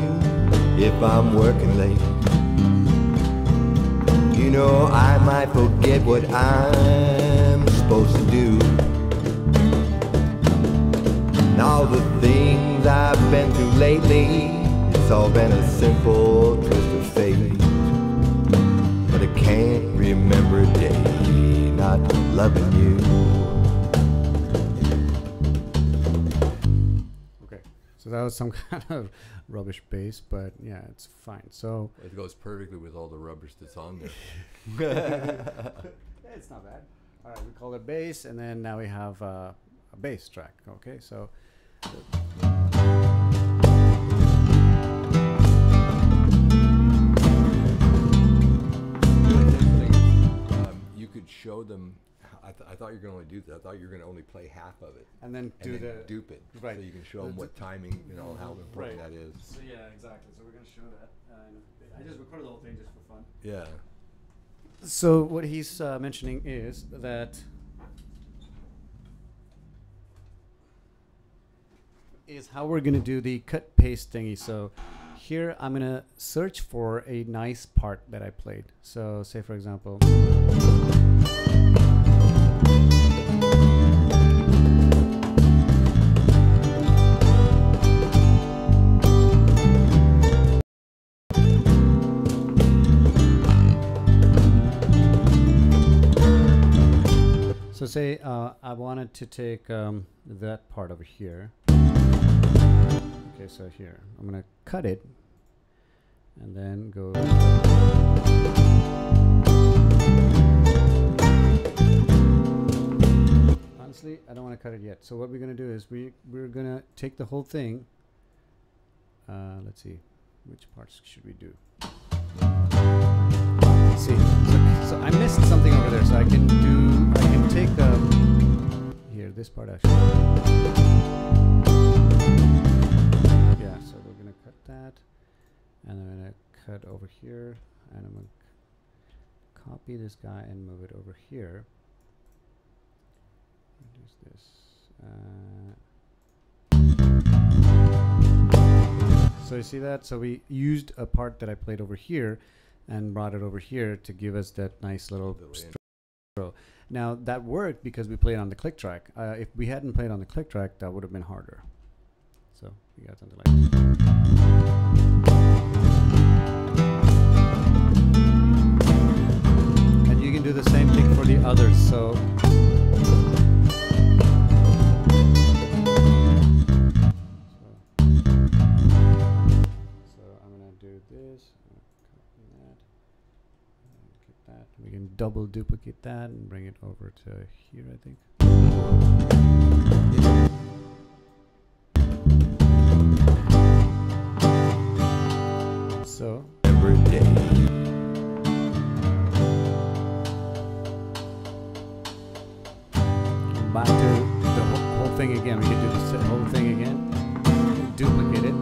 Speaker 2: if I'm working late. You know, I might forget what I'm supposed to do. And all the things I've been through lately, it's all been a simple twist of fate. But I can't remember a day not loving you.
Speaker 1: So that was some kind of rubbish bass, but yeah, it's fine. So
Speaker 2: It goes perfectly with all the rubbish that's on there.
Speaker 1: yeah, it's not bad. All right, we call it bass, and then now we have a bass track. Okay, so
Speaker 2: You could show them. I thought you were going to only do that. I thought you were going to only play half of it.
Speaker 1: and then
Speaker 2: And then dupe it.
Speaker 1: right.
Speaker 2: So you can show them what timing, how important that is.
Speaker 1: So yeah, exactly. So we're gonna show that. I just recorded the whole thing just for fun.
Speaker 2: Yeah.
Speaker 1: So what he's mentioning is that how we're gonna do the cut paste thingy. So here I'm gonna search for a nice part that I played. So say for example. So say I wanted to take that part over here. Okay, so here I'm gonna cut it and then go. Honestly, I don't want to cut it yet. So what we're gonna do is we're gonna take the whole thing. Let's see, which parts should we do? Let's see, so I missed something over there. So I can take here this part actually. Yeah, so we're gonna cut that, and I'm gonna cut over here, and I'm gonna copy this guy and move it over here. What is this? So you see that? So we used a part that I played over here and brought it over here to give us that nice little stroke. Now that worked because we played on the click track. If we hadn't played on the click track, that would have been harder. So we got something like this. And you can do the same thing for the others. So I'm gonna do this. Copy that. Get that. We can double duplicate that and bring it over to here, I think. So
Speaker 2: Every day.
Speaker 1: Back to the whole thing again. We can do this whole thing again. Duplicate it.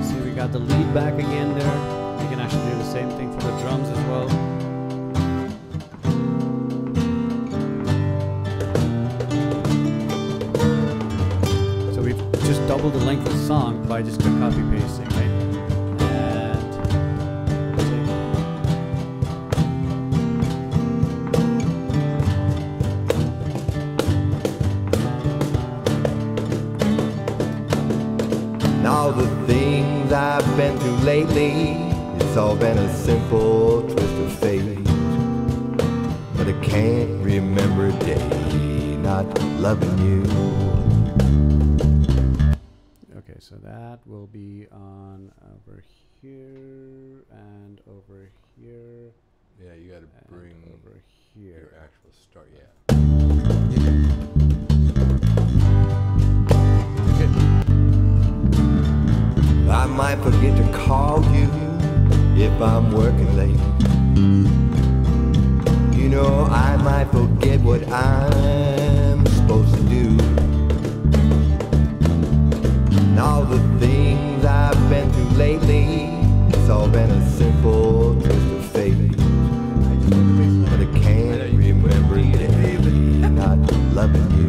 Speaker 1: See, we got the lead back again there. We can actually do the same thing for the drums as well. So we've just doubled the length of the song by just copy pasting, right?
Speaker 2: Now the things I've been through lately, it's all been a simple twist of fate. But I can't remember a day not loving you.
Speaker 1: Okay, so that will be on over here and over here.
Speaker 2: Yeah, you got to bring
Speaker 1: over here.
Speaker 2: your actual start. Yeah.
Speaker 1: Good.
Speaker 2: I might forget to call you if I'm working late. You know, I might forget what I'm supposed to do. And all the things I've been through lately, it's all been a simple twist of fate. But I can't remember a day not loving you.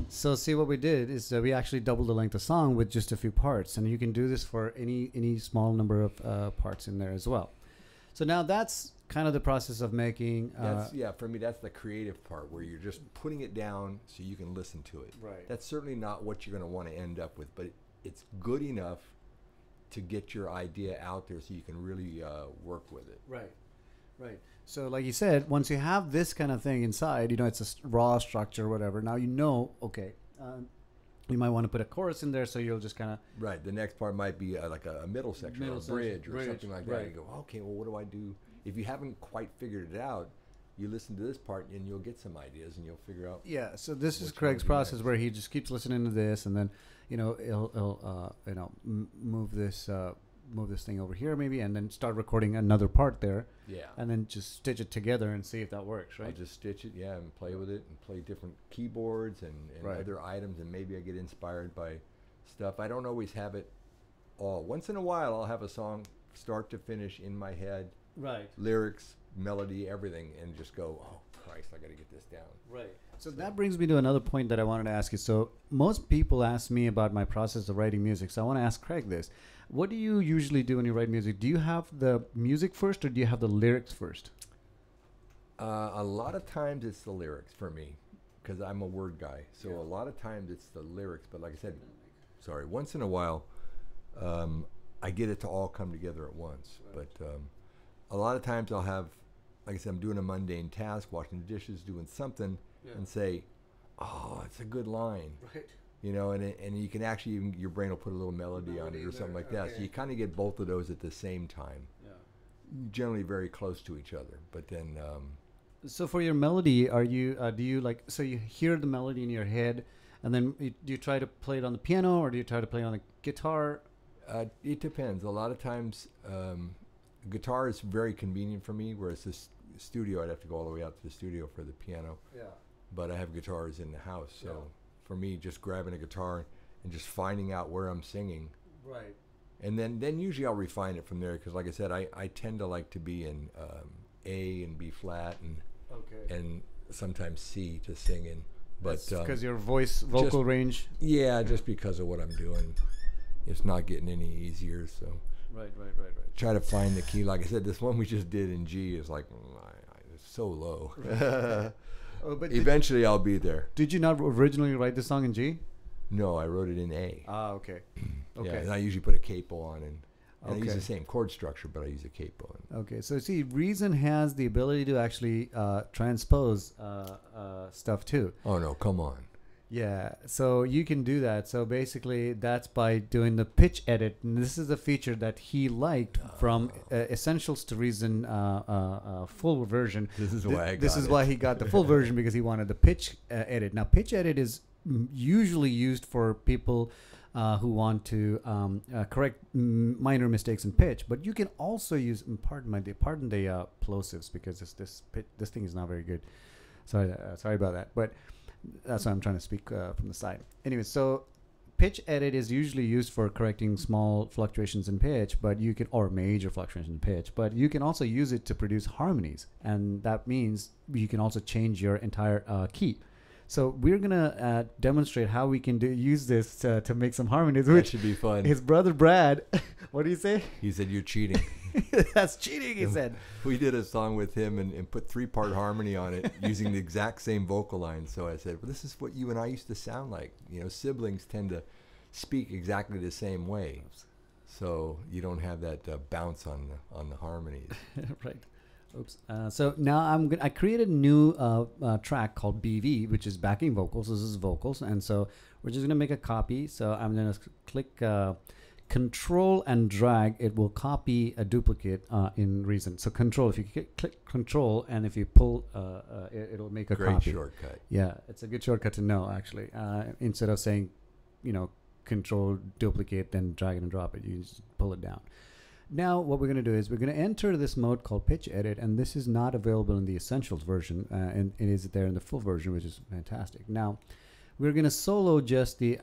Speaker 1: So see what we did is we actually doubled the length of song with just a few parts, and you can do this for any small number of parts in there as well. So now that's kind of the process of making.
Speaker 2: Yeah, for me, that's the creative part where you're just putting it down so you can listen to it.
Speaker 1: Right.
Speaker 2: That's certainly not what you're going to want to end up with, but it's good enough to get your idea out there so you can really work with it.
Speaker 1: Right. Right. So like you said, once you have this kind of thing inside, you know, it's a raw structure or whatever. Now you know, okay, you might want to put a chorus in there, so you'll just kind of...
Speaker 2: Right. The next part might be like a middle section or a bridge or something like that.
Speaker 1: Right.
Speaker 2: You go, okay, well, what do I do? If you haven't quite figured it out, you listen to this part and you'll get some ideas and you'll figure out.
Speaker 1: Yeah. So this is Craig's process where he just keeps listening to this, and then, you know, he'll move this move this thing over here maybe, and then start recording another part there,
Speaker 2: Yeah.
Speaker 1: and then just stitch it together and see if that works, right?
Speaker 2: I'll just stitch it, yeah, and play with it, and play different keyboards and
Speaker 1: Right.
Speaker 2: other items, and maybe I get inspired by stuff. I don't always have it all. Once in a while, I'll have a song start to finish in my head,
Speaker 1: Right.
Speaker 2: lyrics, melody, everything, and just go, oh Christ, I got to get this down.
Speaker 1: Right. So that brings me to another point that I wanted to ask you. So most people ask me about my process of writing music. So I want to ask Craig this. What do you usually do when you write music? Do you have the music first or do you have the lyrics first?
Speaker 2: A lot of times it's the lyrics for me, because I'm a word guy. So a lot of times it's the lyrics. But like I said, once in a while, I get it to all come together at once. Right. But a lot of times I'll have, like I said, I'm doing a mundane task, washing the dishes, doing something, and say, oh, it's a good line.
Speaker 1: Right.
Speaker 2: You know, and you can actually, even your brain will put a little melody on it or something like that. So you kind of get both of those at the same time. Yeah. Generally very close to each other. But then...
Speaker 1: so for your melody, are you do you like, so you hear the melody in your head, and then do you try to play it on the piano, or do you try to play it on the guitar?
Speaker 2: It depends. A lot of times, guitar is very convenient for me, whereas this studio, I'd have to go all the way out to the studio for the piano. Yeah. But I have guitars in the house, so for me, just grabbing a guitar and just finding out where I'm singing. Right. And then usually I'll refine it from there, because like I said, I tend to like to be in A and B flat and sometimes C to sing in. But
Speaker 1: because your vocal range.
Speaker 2: Yeah, just because of what I'm doing, it's not getting any easier. So
Speaker 1: right.
Speaker 2: Try to find the key. Like I said, this one we just did in G is like it's so low. But eventually I'll be there.
Speaker 1: Did you not originally write the song in G?
Speaker 2: No, I wrote it in A.
Speaker 1: Ah, okay.
Speaker 2: Yeah, and I usually put a capo on and I use the same chord structure, but I use a capo.
Speaker 1: Okay, so see, Reason has the ability to actually transpose stuff too.
Speaker 2: Oh no, come on.
Speaker 1: Yeah, so you can do that. So basically, that's by doing the pitch edit. And this is a feature that he liked from Essentials to Reason full version.
Speaker 2: This is why
Speaker 1: why he got the full version, because he wanted the pitch edit. Now, pitch edit is usually used for people who want to correct minor mistakes in pitch, but you can also use, pardon the plosives, because this thing is not very good. Sorry about that, but that's why I'm trying to speak from the side. Anyway, so pitch edit is usually used for correcting small fluctuations in pitch, or major fluctuations in pitch, but you can also use it to produce harmonies, and that means you can also change your entire key. So we're gonna demonstrate how we can use this to make some harmonies.
Speaker 2: That should be fun.
Speaker 1: His brother Brad, what do you say?
Speaker 2: He said, "You're cheating."
Speaker 1: That's cheating, he said.
Speaker 2: We did a song with him and put 3-part harmony on it using the exact same vocal line. So I said, well, this is what you and I used to sound like. You know, siblings tend to speak exactly the same way. So you don't have that bounce on the harmonies.
Speaker 1: Right. Oops. So now I created a new track called BV, which is backing vocals. This is vocals. And so we're just going to make a copy. So I'm going to click Control and drag. It will copy a duplicate in Reason. So Control, if you click Control, and if you pull, it'll make a copy.
Speaker 2: Great shortcut.
Speaker 1: Yeah, it's a good shortcut to know, actually. Instead of saying, Control, duplicate, then drag it and drop it, you just pull it down. Now what we're going to do is we're going to enter this mode called pitch edit, and this is not available in the Essentials version, and it is there in the full version, which is fantastic. Now we're going to solo just the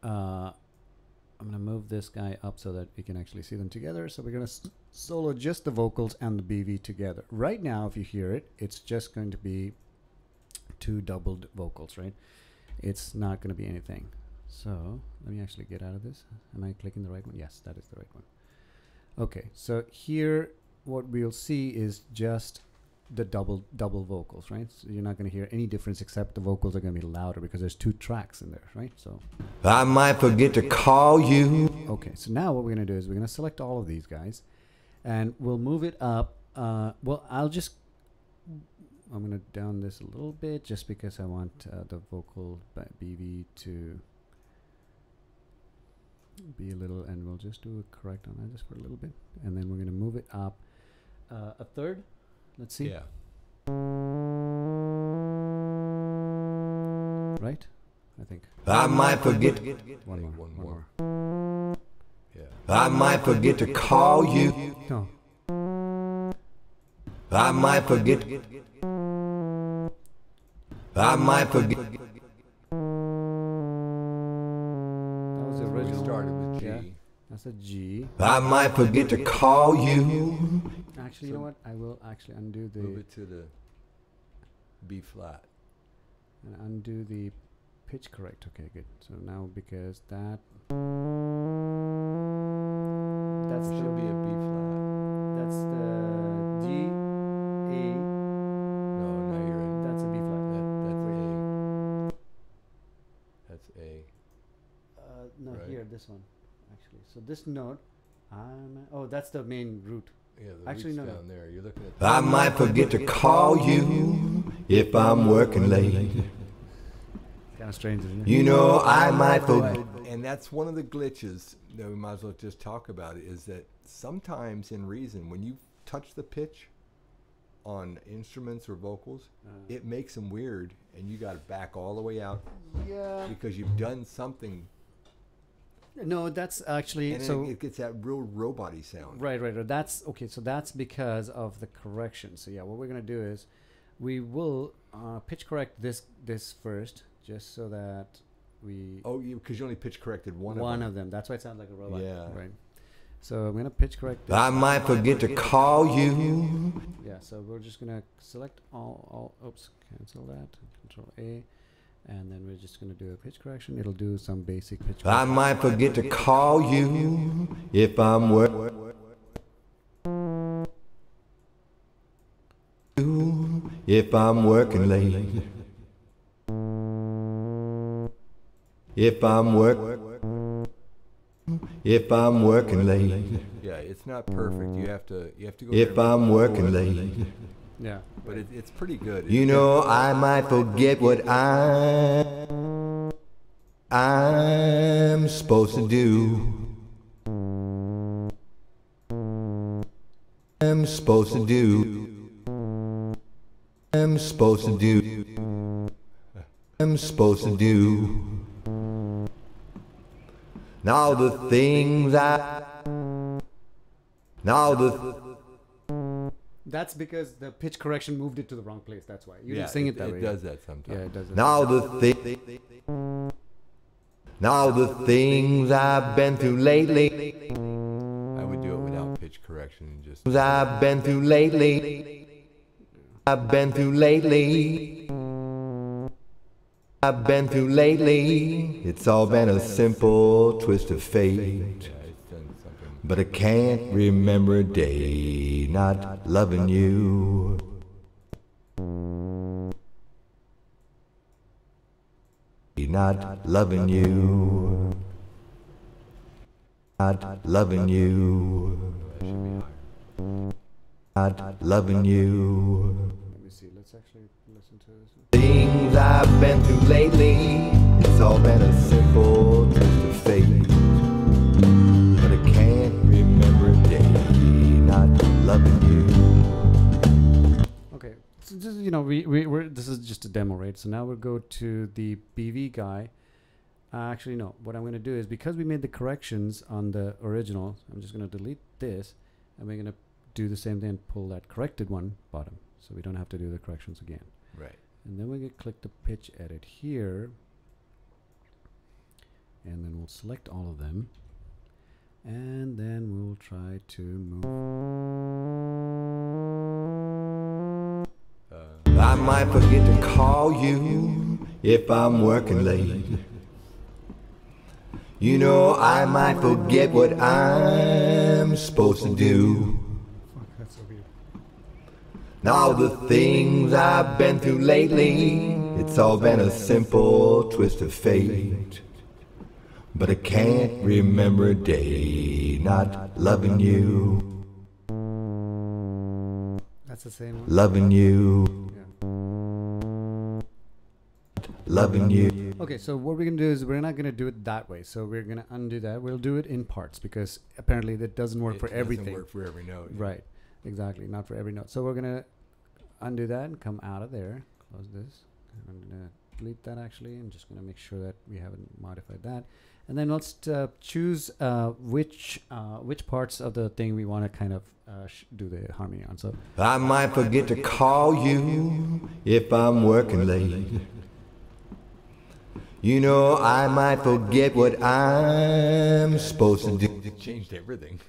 Speaker 1: I'm going to move this guy up so that we can actually see them together. So we're going to solo just the vocals and the BV together. Right now, if you hear it, it's just going to be 2 doubled vocals, right? It's not going to be anything. So let me actually get out of this. Am I clicking the right one? Yes, that is the right one. Okay, so here what we'll see is just the double vocals, right? So you're not going to hear any difference, except the vocals are going to be louder because there's 2 tracks in there, right? So
Speaker 2: I might forget to call you.
Speaker 1: Okay, so now what we're going to do is we're going to select all of these guys, and we'll move it up. Well, I'm going to down this a little bit just because I want the vocal BV to be a little, and we'll just do a correct on that just for a little bit, and then we're going to move it up a third. Let's see.
Speaker 2: Yeah.
Speaker 1: Right? I think.
Speaker 2: I might forget.
Speaker 1: One more.
Speaker 2: Yeah. I might forget to call you.
Speaker 1: No.
Speaker 2: I might forget. I might forget.
Speaker 1: That was the original.
Speaker 2: We started with G.
Speaker 1: Yeah. That's a G.
Speaker 2: I might forget to call you.
Speaker 1: Actually, you know what? I will actually undo the...
Speaker 2: Move it to the B flat.
Speaker 1: And undo the pitch correct. Okay, good. So now because that... That's
Speaker 2: Should be a B flat.
Speaker 1: That's the G, A.
Speaker 2: No, now you're in.
Speaker 1: That's a B flat.
Speaker 2: That's A.
Speaker 1: No,
Speaker 2: Right.
Speaker 1: here, this one, actually. So this note, oh, that's the main root.
Speaker 2: Yeah, the
Speaker 1: Actually,
Speaker 2: root's
Speaker 1: no,
Speaker 2: down there. You're looking at.
Speaker 3: I might forget to call you if I'm working late.
Speaker 1: Kind of strange, isn't it?
Speaker 3: You know, I might forget.
Speaker 2: And that's one of the glitches that we might as well just talk about, is that sometimes in reason, when you touch the pitch on instruments or vocals, it makes them weird, and you got to back all the way out
Speaker 1: Yeah.
Speaker 2: because you've done something,
Speaker 1: No, that's actually
Speaker 2: and
Speaker 1: so.
Speaker 2: it gets that real robot-y sound.
Speaker 1: Right. That's okay. So that's because of the correction. So yeah, what we're gonna do is we will pitch correct this first, just so that we
Speaker 2: Oh, because you only pitch corrected one
Speaker 1: of them. That's why it sounds like a robot.
Speaker 2: Yeah.
Speaker 1: Right. So I'm gonna pitch correct this.
Speaker 3: I might forget to call you.
Speaker 1: Yeah. So we're just gonna select all. Oops. Cancel that. Control A. And then we're just going to do a pitch correction. It'll do some basic pitch correction.
Speaker 3: I might forget to call you if I'm working. If I'm working late. If I'm working late.
Speaker 2: Yeah, it's not perfect. You have to go.
Speaker 3: If
Speaker 2: there and
Speaker 3: I'm working
Speaker 2: forward.
Speaker 3: late.
Speaker 1: Yeah.
Speaker 2: But it's pretty good.
Speaker 3: You know, I might forget what I'm supposed to do. I'm supposed to do. I'm supposed to do. I'm supposed to do. Now the things
Speaker 1: That's because the pitch correction moved it to the wrong place. That's why. You didn't
Speaker 2: Yeah,
Speaker 1: sing it that way.
Speaker 2: It does that sometimes.
Speaker 1: Yeah, it does.
Speaker 3: Now the things I've been through lately.
Speaker 2: I would do it without pitch correction and just.
Speaker 3: I've been through lately. I've been through lately. I've been through lately. It's all been a simple twist of fate.
Speaker 2: Yeah, it's done something.
Speaker 3: But I can't remember a day not loving you. Not loving you. Not loving you. Not loving you.
Speaker 1: Let me see. Let's actually listen to this.
Speaker 3: Things I've been through lately, it's all been a simple twist of fate. But I can't remember a day not loving you.
Speaker 1: Okay. So just, we're this is just a demo, right? So now we'll go to the BV guy. Actually, no. What I'm going to do is, because we made the corrections on the original, I'm just going to delete this, and we're going to do the same thing and pull that corrected one bottom, so we don't have to do the corrections again.
Speaker 2: Right.
Speaker 1: And then we're going to click the pitch edit here, and then we'll select all of them, and then we'll try to move.
Speaker 3: I might forget to call you if I'm working late. You know, I might forget what I'm supposed to do.
Speaker 1: Fuck, that's so weird.
Speaker 3: Now the things I've been through lately, it's all been a simple twist of fate. But I can't remember a day not loving you.
Speaker 1: That's the same one.
Speaker 3: Loving you.
Speaker 1: Yeah.
Speaker 3: Loving you.
Speaker 1: Okay, so what we're going to do is we're not going to do it that way. So we're going to undo that. We'll do it in parts, because apparently that doesn't work for everything.
Speaker 2: Doesn't work for every note.
Speaker 1: Right. Exactly. Not for every note. So we're going to undo that and come out of there. Close this. I'm going to delete that actually. I'm just going to make sure that we haven't modified that. And then let's choose which parts of the thing we want to kind of do the harmony on. So
Speaker 3: I might forget to call you if I'm working late. You know, I might forget what I'm supposed to do.
Speaker 2: It changed everything.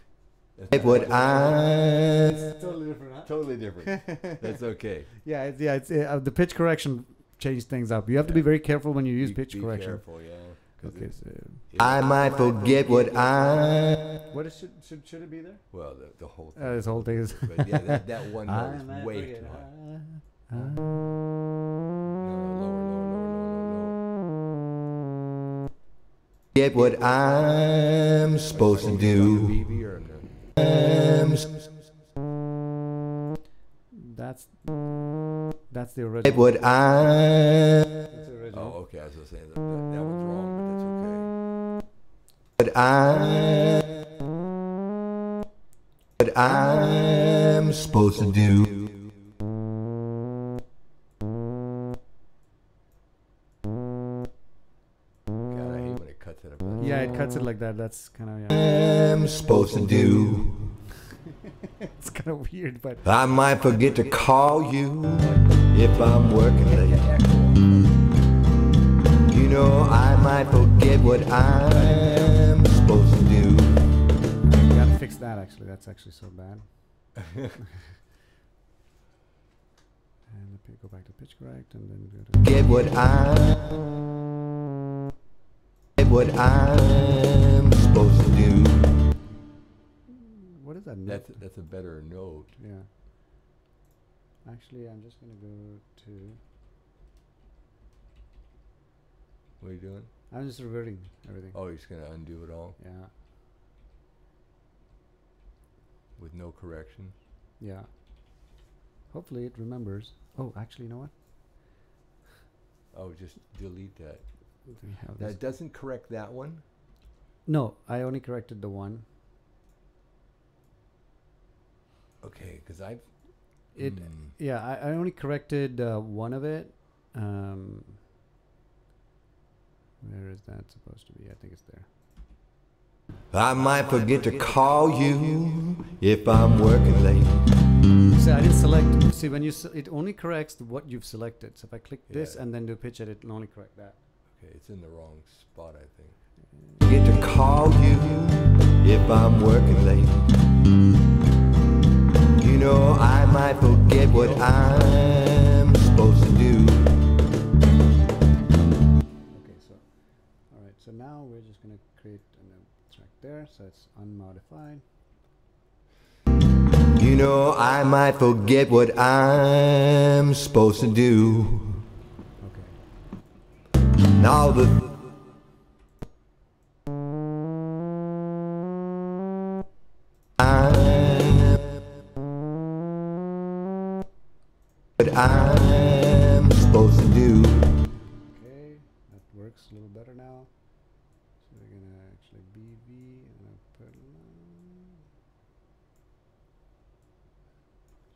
Speaker 3: What I'm
Speaker 1: totally different, huh?
Speaker 2: Totally different. That's okay.
Speaker 1: Yeah, it's the pitch correction changed things up. You have to be very careful when you use pitch
Speaker 2: Be
Speaker 1: correction.
Speaker 2: careful, yeah.
Speaker 1: Okay, so
Speaker 3: I might forget what I
Speaker 1: what is should it be there?
Speaker 2: Well, the whole thing.
Speaker 1: This whole thing is.
Speaker 2: But yeah, that one
Speaker 1: I
Speaker 2: note is
Speaker 1: might
Speaker 2: way
Speaker 1: forget,
Speaker 2: too high.
Speaker 1: uh,
Speaker 2: No, lower.
Speaker 3: get what I'm supposed to do.
Speaker 2: BB or no?
Speaker 1: That's the
Speaker 3: Get
Speaker 1: original.
Speaker 3: what I
Speaker 1: That's the original.
Speaker 2: Oh, okay. I was just saying that one's wrong, but that's okay.
Speaker 3: what I'm supposed to do.
Speaker 2: God, I hate when it cuts it up.
Speaker 1: Yeah, it cuts it like that. That's kind of yeah.
Speaker 3: I'm supposed to do.
Speaker 1: It's kind of weird, but
Speaker 3: I might forget to call you if I'm working late. You know, I might forget what I'm supposed to do.
Speaker 1: we gotta fix that. Actually, that's actually so bad. And go back to pitch correct, and then go to
Speaker 3: Get what I'm supposed to do.
Speaker 1: what is that? Note?
Speaker 2: That's a better note.
Speaker 1: Yeah. Actually, I'm just gonna go to.
Speaker 2: What are you doing?
Speaker 1: I'm just reverting everything.
Speaker 2: Oh, you're just gonna undo it all
Speaker 1: Yeah.
Speaker 2: with no correction.
Speaker 1: Yeah. Hopefully it remembers. Oh, actually, you know what?
Speaker 2: Oh, just delete that.
Speaker 1: Do we have
Speaker 2: Now
Speaker 1: this?
Speaker 2: it doesn't correct that one.
Speaker 1: No, I only corrected the one.
Speaker 2: Okay, because I've.
Speaker 1: It. Yeah, I only corrected one of it. Where is that supposed to be? I think it's there.
Speaker 3: I might forget to call you if I'm working late.
Speaker 1: See, I didn't select. See, when you it only corrects what you've selected. So if I click this
Speaker 2: Yeah.
Speaker 1: and then do pitch it, it'll only correct that.
Speaker 2: Okay, it's in the wrong spot, I think.
Speaker 3: Get to call you if I'm working late. You know, I might forget what I'm supposed to do.
Speaker 1: Okay, so all right. So now we're just gonna create a track there, so it's unmodified.
Speaker 3: You know, I might forget what I'm supposed to do.
Speaker 1: Okay.
Speaker 3: Now the what I'm supposed to do.
Speaker 1: Okay, that works a little better now. So we're gonna actually BV and I'll put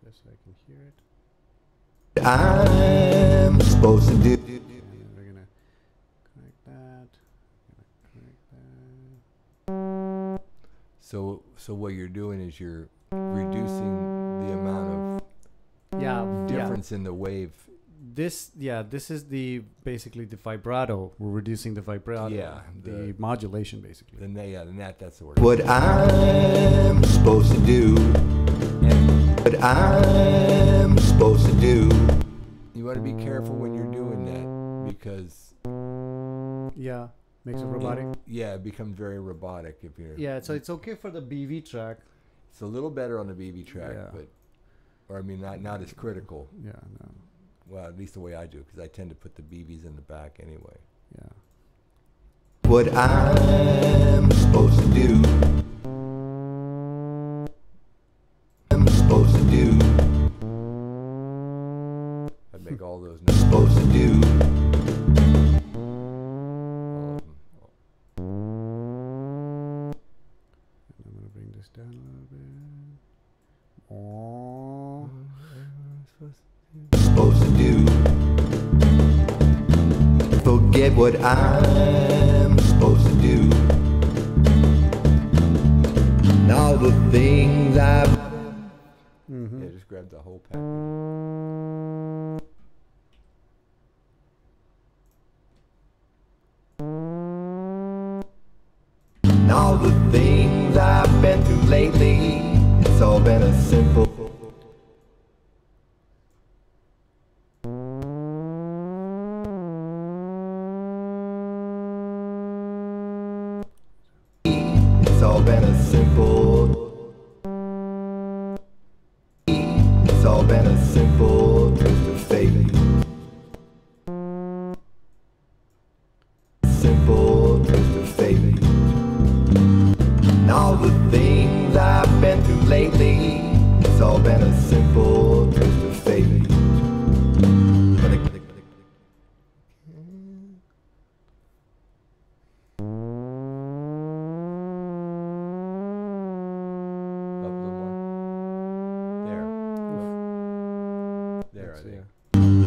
Speaker 1: just so I can hear it.
Speaker 3: I'm supposed to do.
Speaker 1: And then we're gonna correct that.
Speaker 2: So what you're doing is you're reducing the amount of
Speaker 1: Yeah,
Speaker 2: difference in the wave.
Speaker 1: This is the basically the vibrato. We're reducing the vibrato.
Speaker 2: Yeah,
Speaker 1: the modulation basically.
Speaker 2: That's the word.
Speaker 3: What I'm supposed to do.
Speaker 2: And
Speaker 3: What I'm supposed to do.
Speaker 2: you want to be careful when you're doing that because
Speaker 1: Yeah, makes it robotic.
Speaker 2: it becomes very robotic if you're.
Speaker 1: Yeah, so it's okay for the BV track.
Speaker 2: It's a little better on the BB track,
Speaker 1: Yeah.
Speaker 2: or I mean, not as critical.
Speaker 1: Yeah, no,
Speaker 2: Well, at least the way I do, because I tend to put the BBs in the back anyway.
Speaker 1: yeah.
Speaker 3: What I'm supposed to do. I'm supposed to do.
Speaker 2: I'd make all those notes.
Speaker 3: Supposed to do.
Speaker 2: All of them.
Speaker 1: And I'm gonna bring this down a little bit. Oh,
Speaker 3: Supposed to do. forget what I'm supposed to do. And all the things I've
Speaker 2: Yeah, just grab the whole pack.
Speaker 3: and all the things I've been through lately, it's all been a simple. It's all been a simple. It's all been a simple twist of fate. Simple twist of fate. And all the things I've been through lately, it's all been a simple twist of fate. But
Speaker 2: Up a little more. There. There, I think.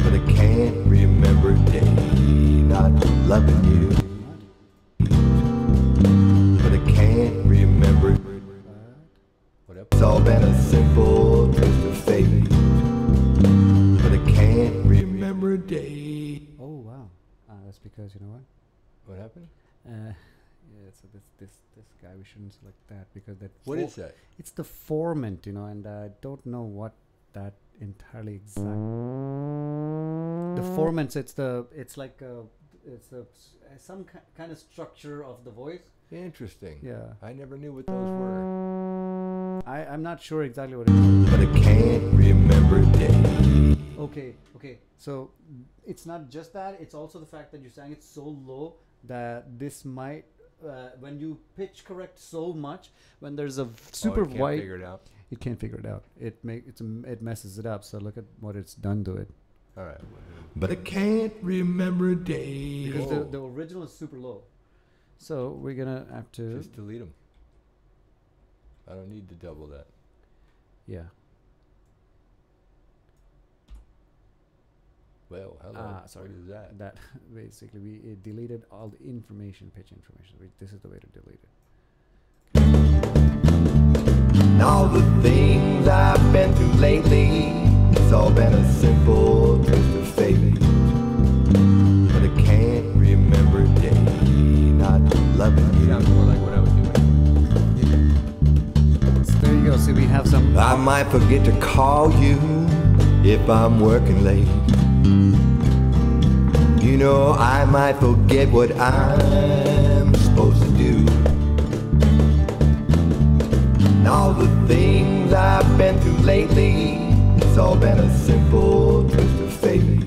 Speaker 3: but I can't remember a day not loving you. But I can't remember.
Speaker 2: What up?
Speaker 3: It's all been a simple twist of fate. But I can't remember a day.
Speaker 1: Oh wow, that's because you know what?
Speaker 2: What happened?
Speaker 1: Yeah, so this guy, we shouldn't select that because that.
Speaker 2: What is that?
Speaker 1: It's the formant, you know, and I don't know what that entirely exact. The formants, it's like some kind of structure of the voice.
Speaker 2: Interesting.
Speaker 1: Yeah.
Speaker 2: I never knew what those were.
Speaker 1: I'm not sure exactly what it is.
Speaker 3: But I can't remember a day.
Speaker 1: Okay. So it's not just that; it's also the fact that you sang it so low that this might, when you pitch correct so much, when there's a super
Speaker 2: Oh, I can't
Speaker 1: wide,
Speaker 2: figure it out.
Speaker 1: it can't figure it out. It messes it up. So look at what it's done to it.
Speaker 2: All right.
Speaker 3: But I can't remember a day.
Speaker 1: Because the original is super low. So we're gonna have to.
Speaker 2: Just delete them. I don't need to double that.
Speaker 1: Yeah.
Speaker 2: Well, hello.
Speaker 1: Sorry.
Speaker 2: What is that?
Speaker 1: That basically we deleted all the information, pitch information. This is the way to delete it.
Speaker 3: And all the things I've been through lately, it's all been a simple twist of fate. But I can't remember a day not loving you.
Speaker 2: Sounds more like what I was doing.
Speaker 1: So there you go. See, we have some.
Speaker 3: I might forget to call you if I'm working late. You know, I might forget what I'm supposed to do. And all the things I've been through lately, it's all been a simple twist of fate.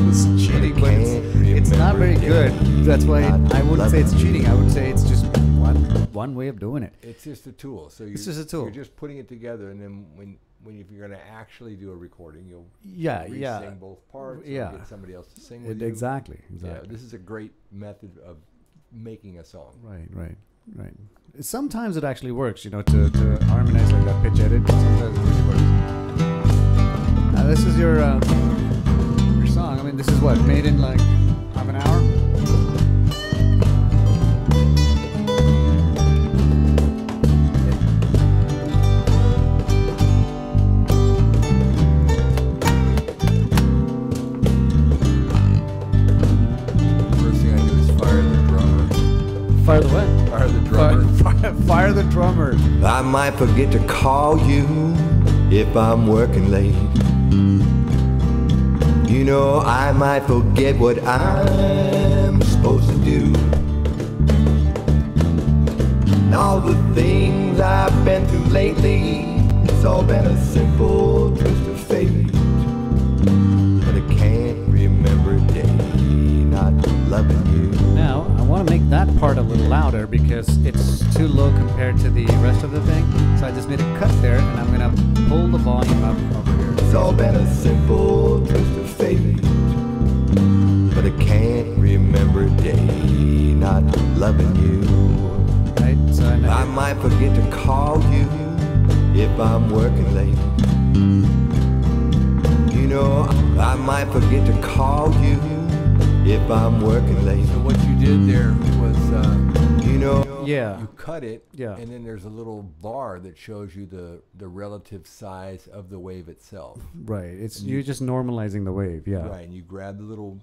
Speaker 1: It's cheating, but it's not very good. That's why I wouldn't say it's cheating. I would say it's just one way of doing it.
Speaker 2: It's just a tool. So
Speaker 1: It's just a tool.
Speaker 2: You're just putting it together, and then if you're going to actually do a recording, you'll sing both parts.
Speaker 1: Yeah.
Speaker 2: Or get somebody else to sing with you.
Speaker 1: Exactly.
Speaker 2: Yeah, this is a great method of making a song.
Speaker 1: Right. Sometimes it actually works, you know, to harmonize like that pitch edit. Sometimes it really works. This is your song. I mean, this is what, made in like half an hour?
Speaker 2: First thing I do is fire the drummer.
Speaker 1: Fire the what?
Speaker 2: Fire the drummer.
Speaker 1: Fire the drummer.
Speaker 3: I might forget to call you if I'm working late. You know, I might forget what I'm supposed to do. And all the things I've been through lately, it's all been a simple twist of fate. But I can't remember a day not loving you.
Speaker 1: Now, I want to make that part a little louder because it's too low compared to the rest of the thing. So I just made a cut there, and I'm going to pull the volume up over here.
Speaker 3: It's all been a simple twist of fate. But I can't remember a day not loving you.
Speaker 1: Right? So
Speaker 3: I might forget to call you if I'm working late. You know, I might forget to call you if I'm working late.
Speaker 2: So what you did there was
Speaker 3: You know,
Speaker 1: Yeah.
Speaker 2: you cut it,
Speaker 1: Yeah.
Speaker 2: and then there's a little bar that shows you the relative size of the wave itself.
Speaker 1: Right. It's
Speaker 2: And
Speaker 1: you're
Speaker 2: you-
Speaker 1: just normalizing the wave. Yeah.
Speaker 2: Right, and you grab the little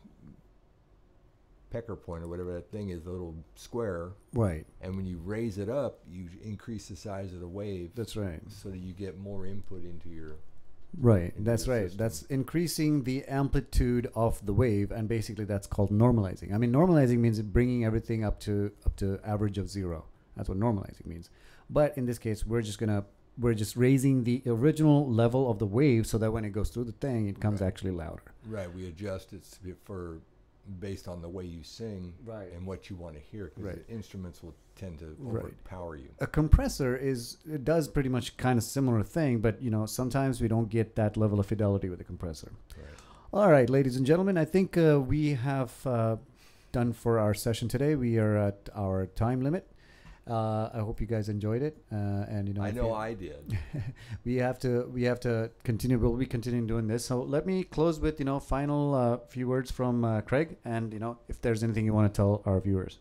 Speaker 2: pecker point or whatever that thing is, the little square,
Speaker 1: Right.
Speaker 2: and when you raise it up, you increase the size of the wave
Speaker 1: That's right.
Speaker 2: so that you get more input into your.
Speaker 1: Right.
Speaker 2: into
Speaker 1: That's
Speaker 2: your
Speaker 1: right.
Speaker 2: system.
Speaker 1: That's increasing the amplitude of the wave, and basically that's called normalizing. I mean, normalizing means bringing everything up to average of 0. That's what normalizing means. But in this case, we're just raising the original level of the wave so that when it goes through the thing, it comes
Speaker 2: Right.
Speaker 1: actually louder.
Speaker 2: Right, we adjust it for based on the way you sing
Speaker 1: Right.
Speaker 2: and what you want to hear, because
Speaker 1: Right.
Speaker 2: the instruments will tend to
Speaker 1: Right.
Speaker 2: overpower you.
Speaker 1: A compressor it does pretty much kind of similar thing, but sometimes we don't get that level of fidelity with a compressor.
Speaker 2: Right.
Speaker 1: All right, ladies and gentlemen, I think we have done for our session today. We are at our time limit. I hope you guys enjoyed it, and
Speaker 2: I
Speaker 1: if
Speaker 2: know
Speaker 1: you-
Speaker 2: I did.
Speaker 1: we have to continue. We'll be continuing doing this. So let me close with final few words from Craig, and if there's anything you want to tell our viewers.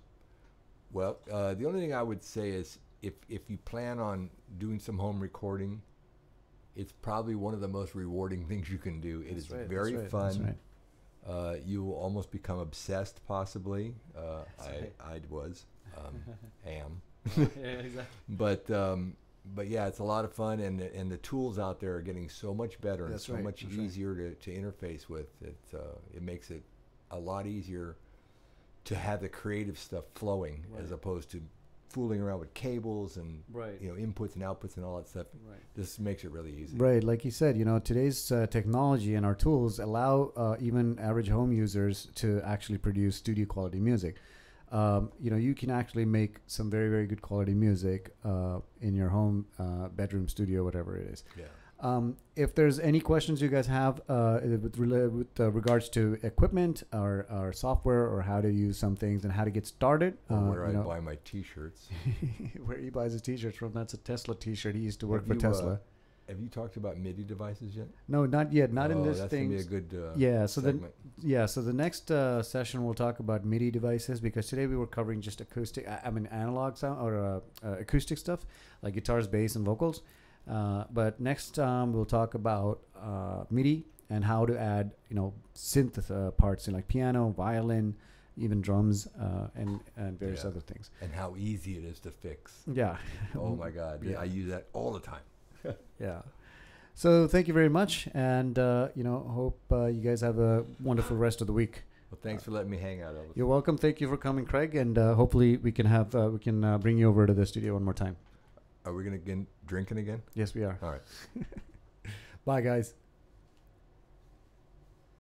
Speaker 2: Well, the only thing I would say is if you plan on doing some home recording, it's probably one of the most rewarding things you can do. It is very fun.
Speaker 1: That's right.
Speaker 2: You will almost become obsessed, possibly.
Speaker 1: right.
Speaker 2: I was, am.
Speaker 1: Yeah, exactly.
Speaker 2: But yeah, it's a lot of fun, and the tools out there are getting so much better and
Speaker 1: That's
Speaker 2: so
Speaker 1: right,
Speaker 2: much
Speaker 1: that's right.
Speaker 2: easier to interface with. It makes it a lot easier to have the creative stuff flowing as
Speaker 1: Right.
Speaker 2: opposed to fooling around with cables and
Speaker 1: Right.
Speaker 2: inputs and outputs and all that stuff.
Speaker 1: Right.
Speaker 2: This makes it really easy.
Speaker 1: Right, like you said, today's technology and our tools allow even average home users to actually produce studio quality music. You can actually make some very, very good quality music in your home, bedroom, studio, whatever it is.
Speaker 2: Yeah.
Speaker 1: If there's any questions you guys have with regards to equipment or software or how to use some things and how to get started,
Speaker 2: Or where I buy my T-shirts.
Speaker 1: where he buys his T-shirts from, that's a Tesla T-shirt. He used to work
Speaker 2: Have
Speaker 1: for
Speaker 2: you,
Speaker 1: Tesla.
Speaker 2: Have you talked about MIDI devices yet?
Speaker 1: No, not yet. Not in this
Speaker 2: that's
Speaker 1: thing.
Speaker 2: gonna be a good
Speaker 1: Yeah, so
Speaker 2: segment.
Speaker 1: So the next session we'll talk about MIDI devices, because today we were covering just acoustic, analog sound or acoustic stuff like guitars, bass, and vocals. But next we'll talk about MIDI and how to add synth parts in like piano, violin, even drums, and various
Speaker 2: Yeah.
Speaker 1: other things.
Speaker 2: And how easy it is to fix.
Speaker 1: Yeah.
Speaker 2: Oh my God!
Speaker 1: Yeah.
Speaker 2: I use that all the time.
Speaker 1: Yeah. So thank you very much, and hope you guys have a wonderful rest of the week.
Speaker 2: Well, thanks for letting me hang out, Elvis.
Speaker 1: You're welcome. Thank you for coming, Craig, and hopefully we can bring you over to the studio one more time.
Speaker 2: Are we gonna get drinking again?
Speaker 1: Yes, we are.
Speaker 2: All right.
Speaker 1: Bye, guys.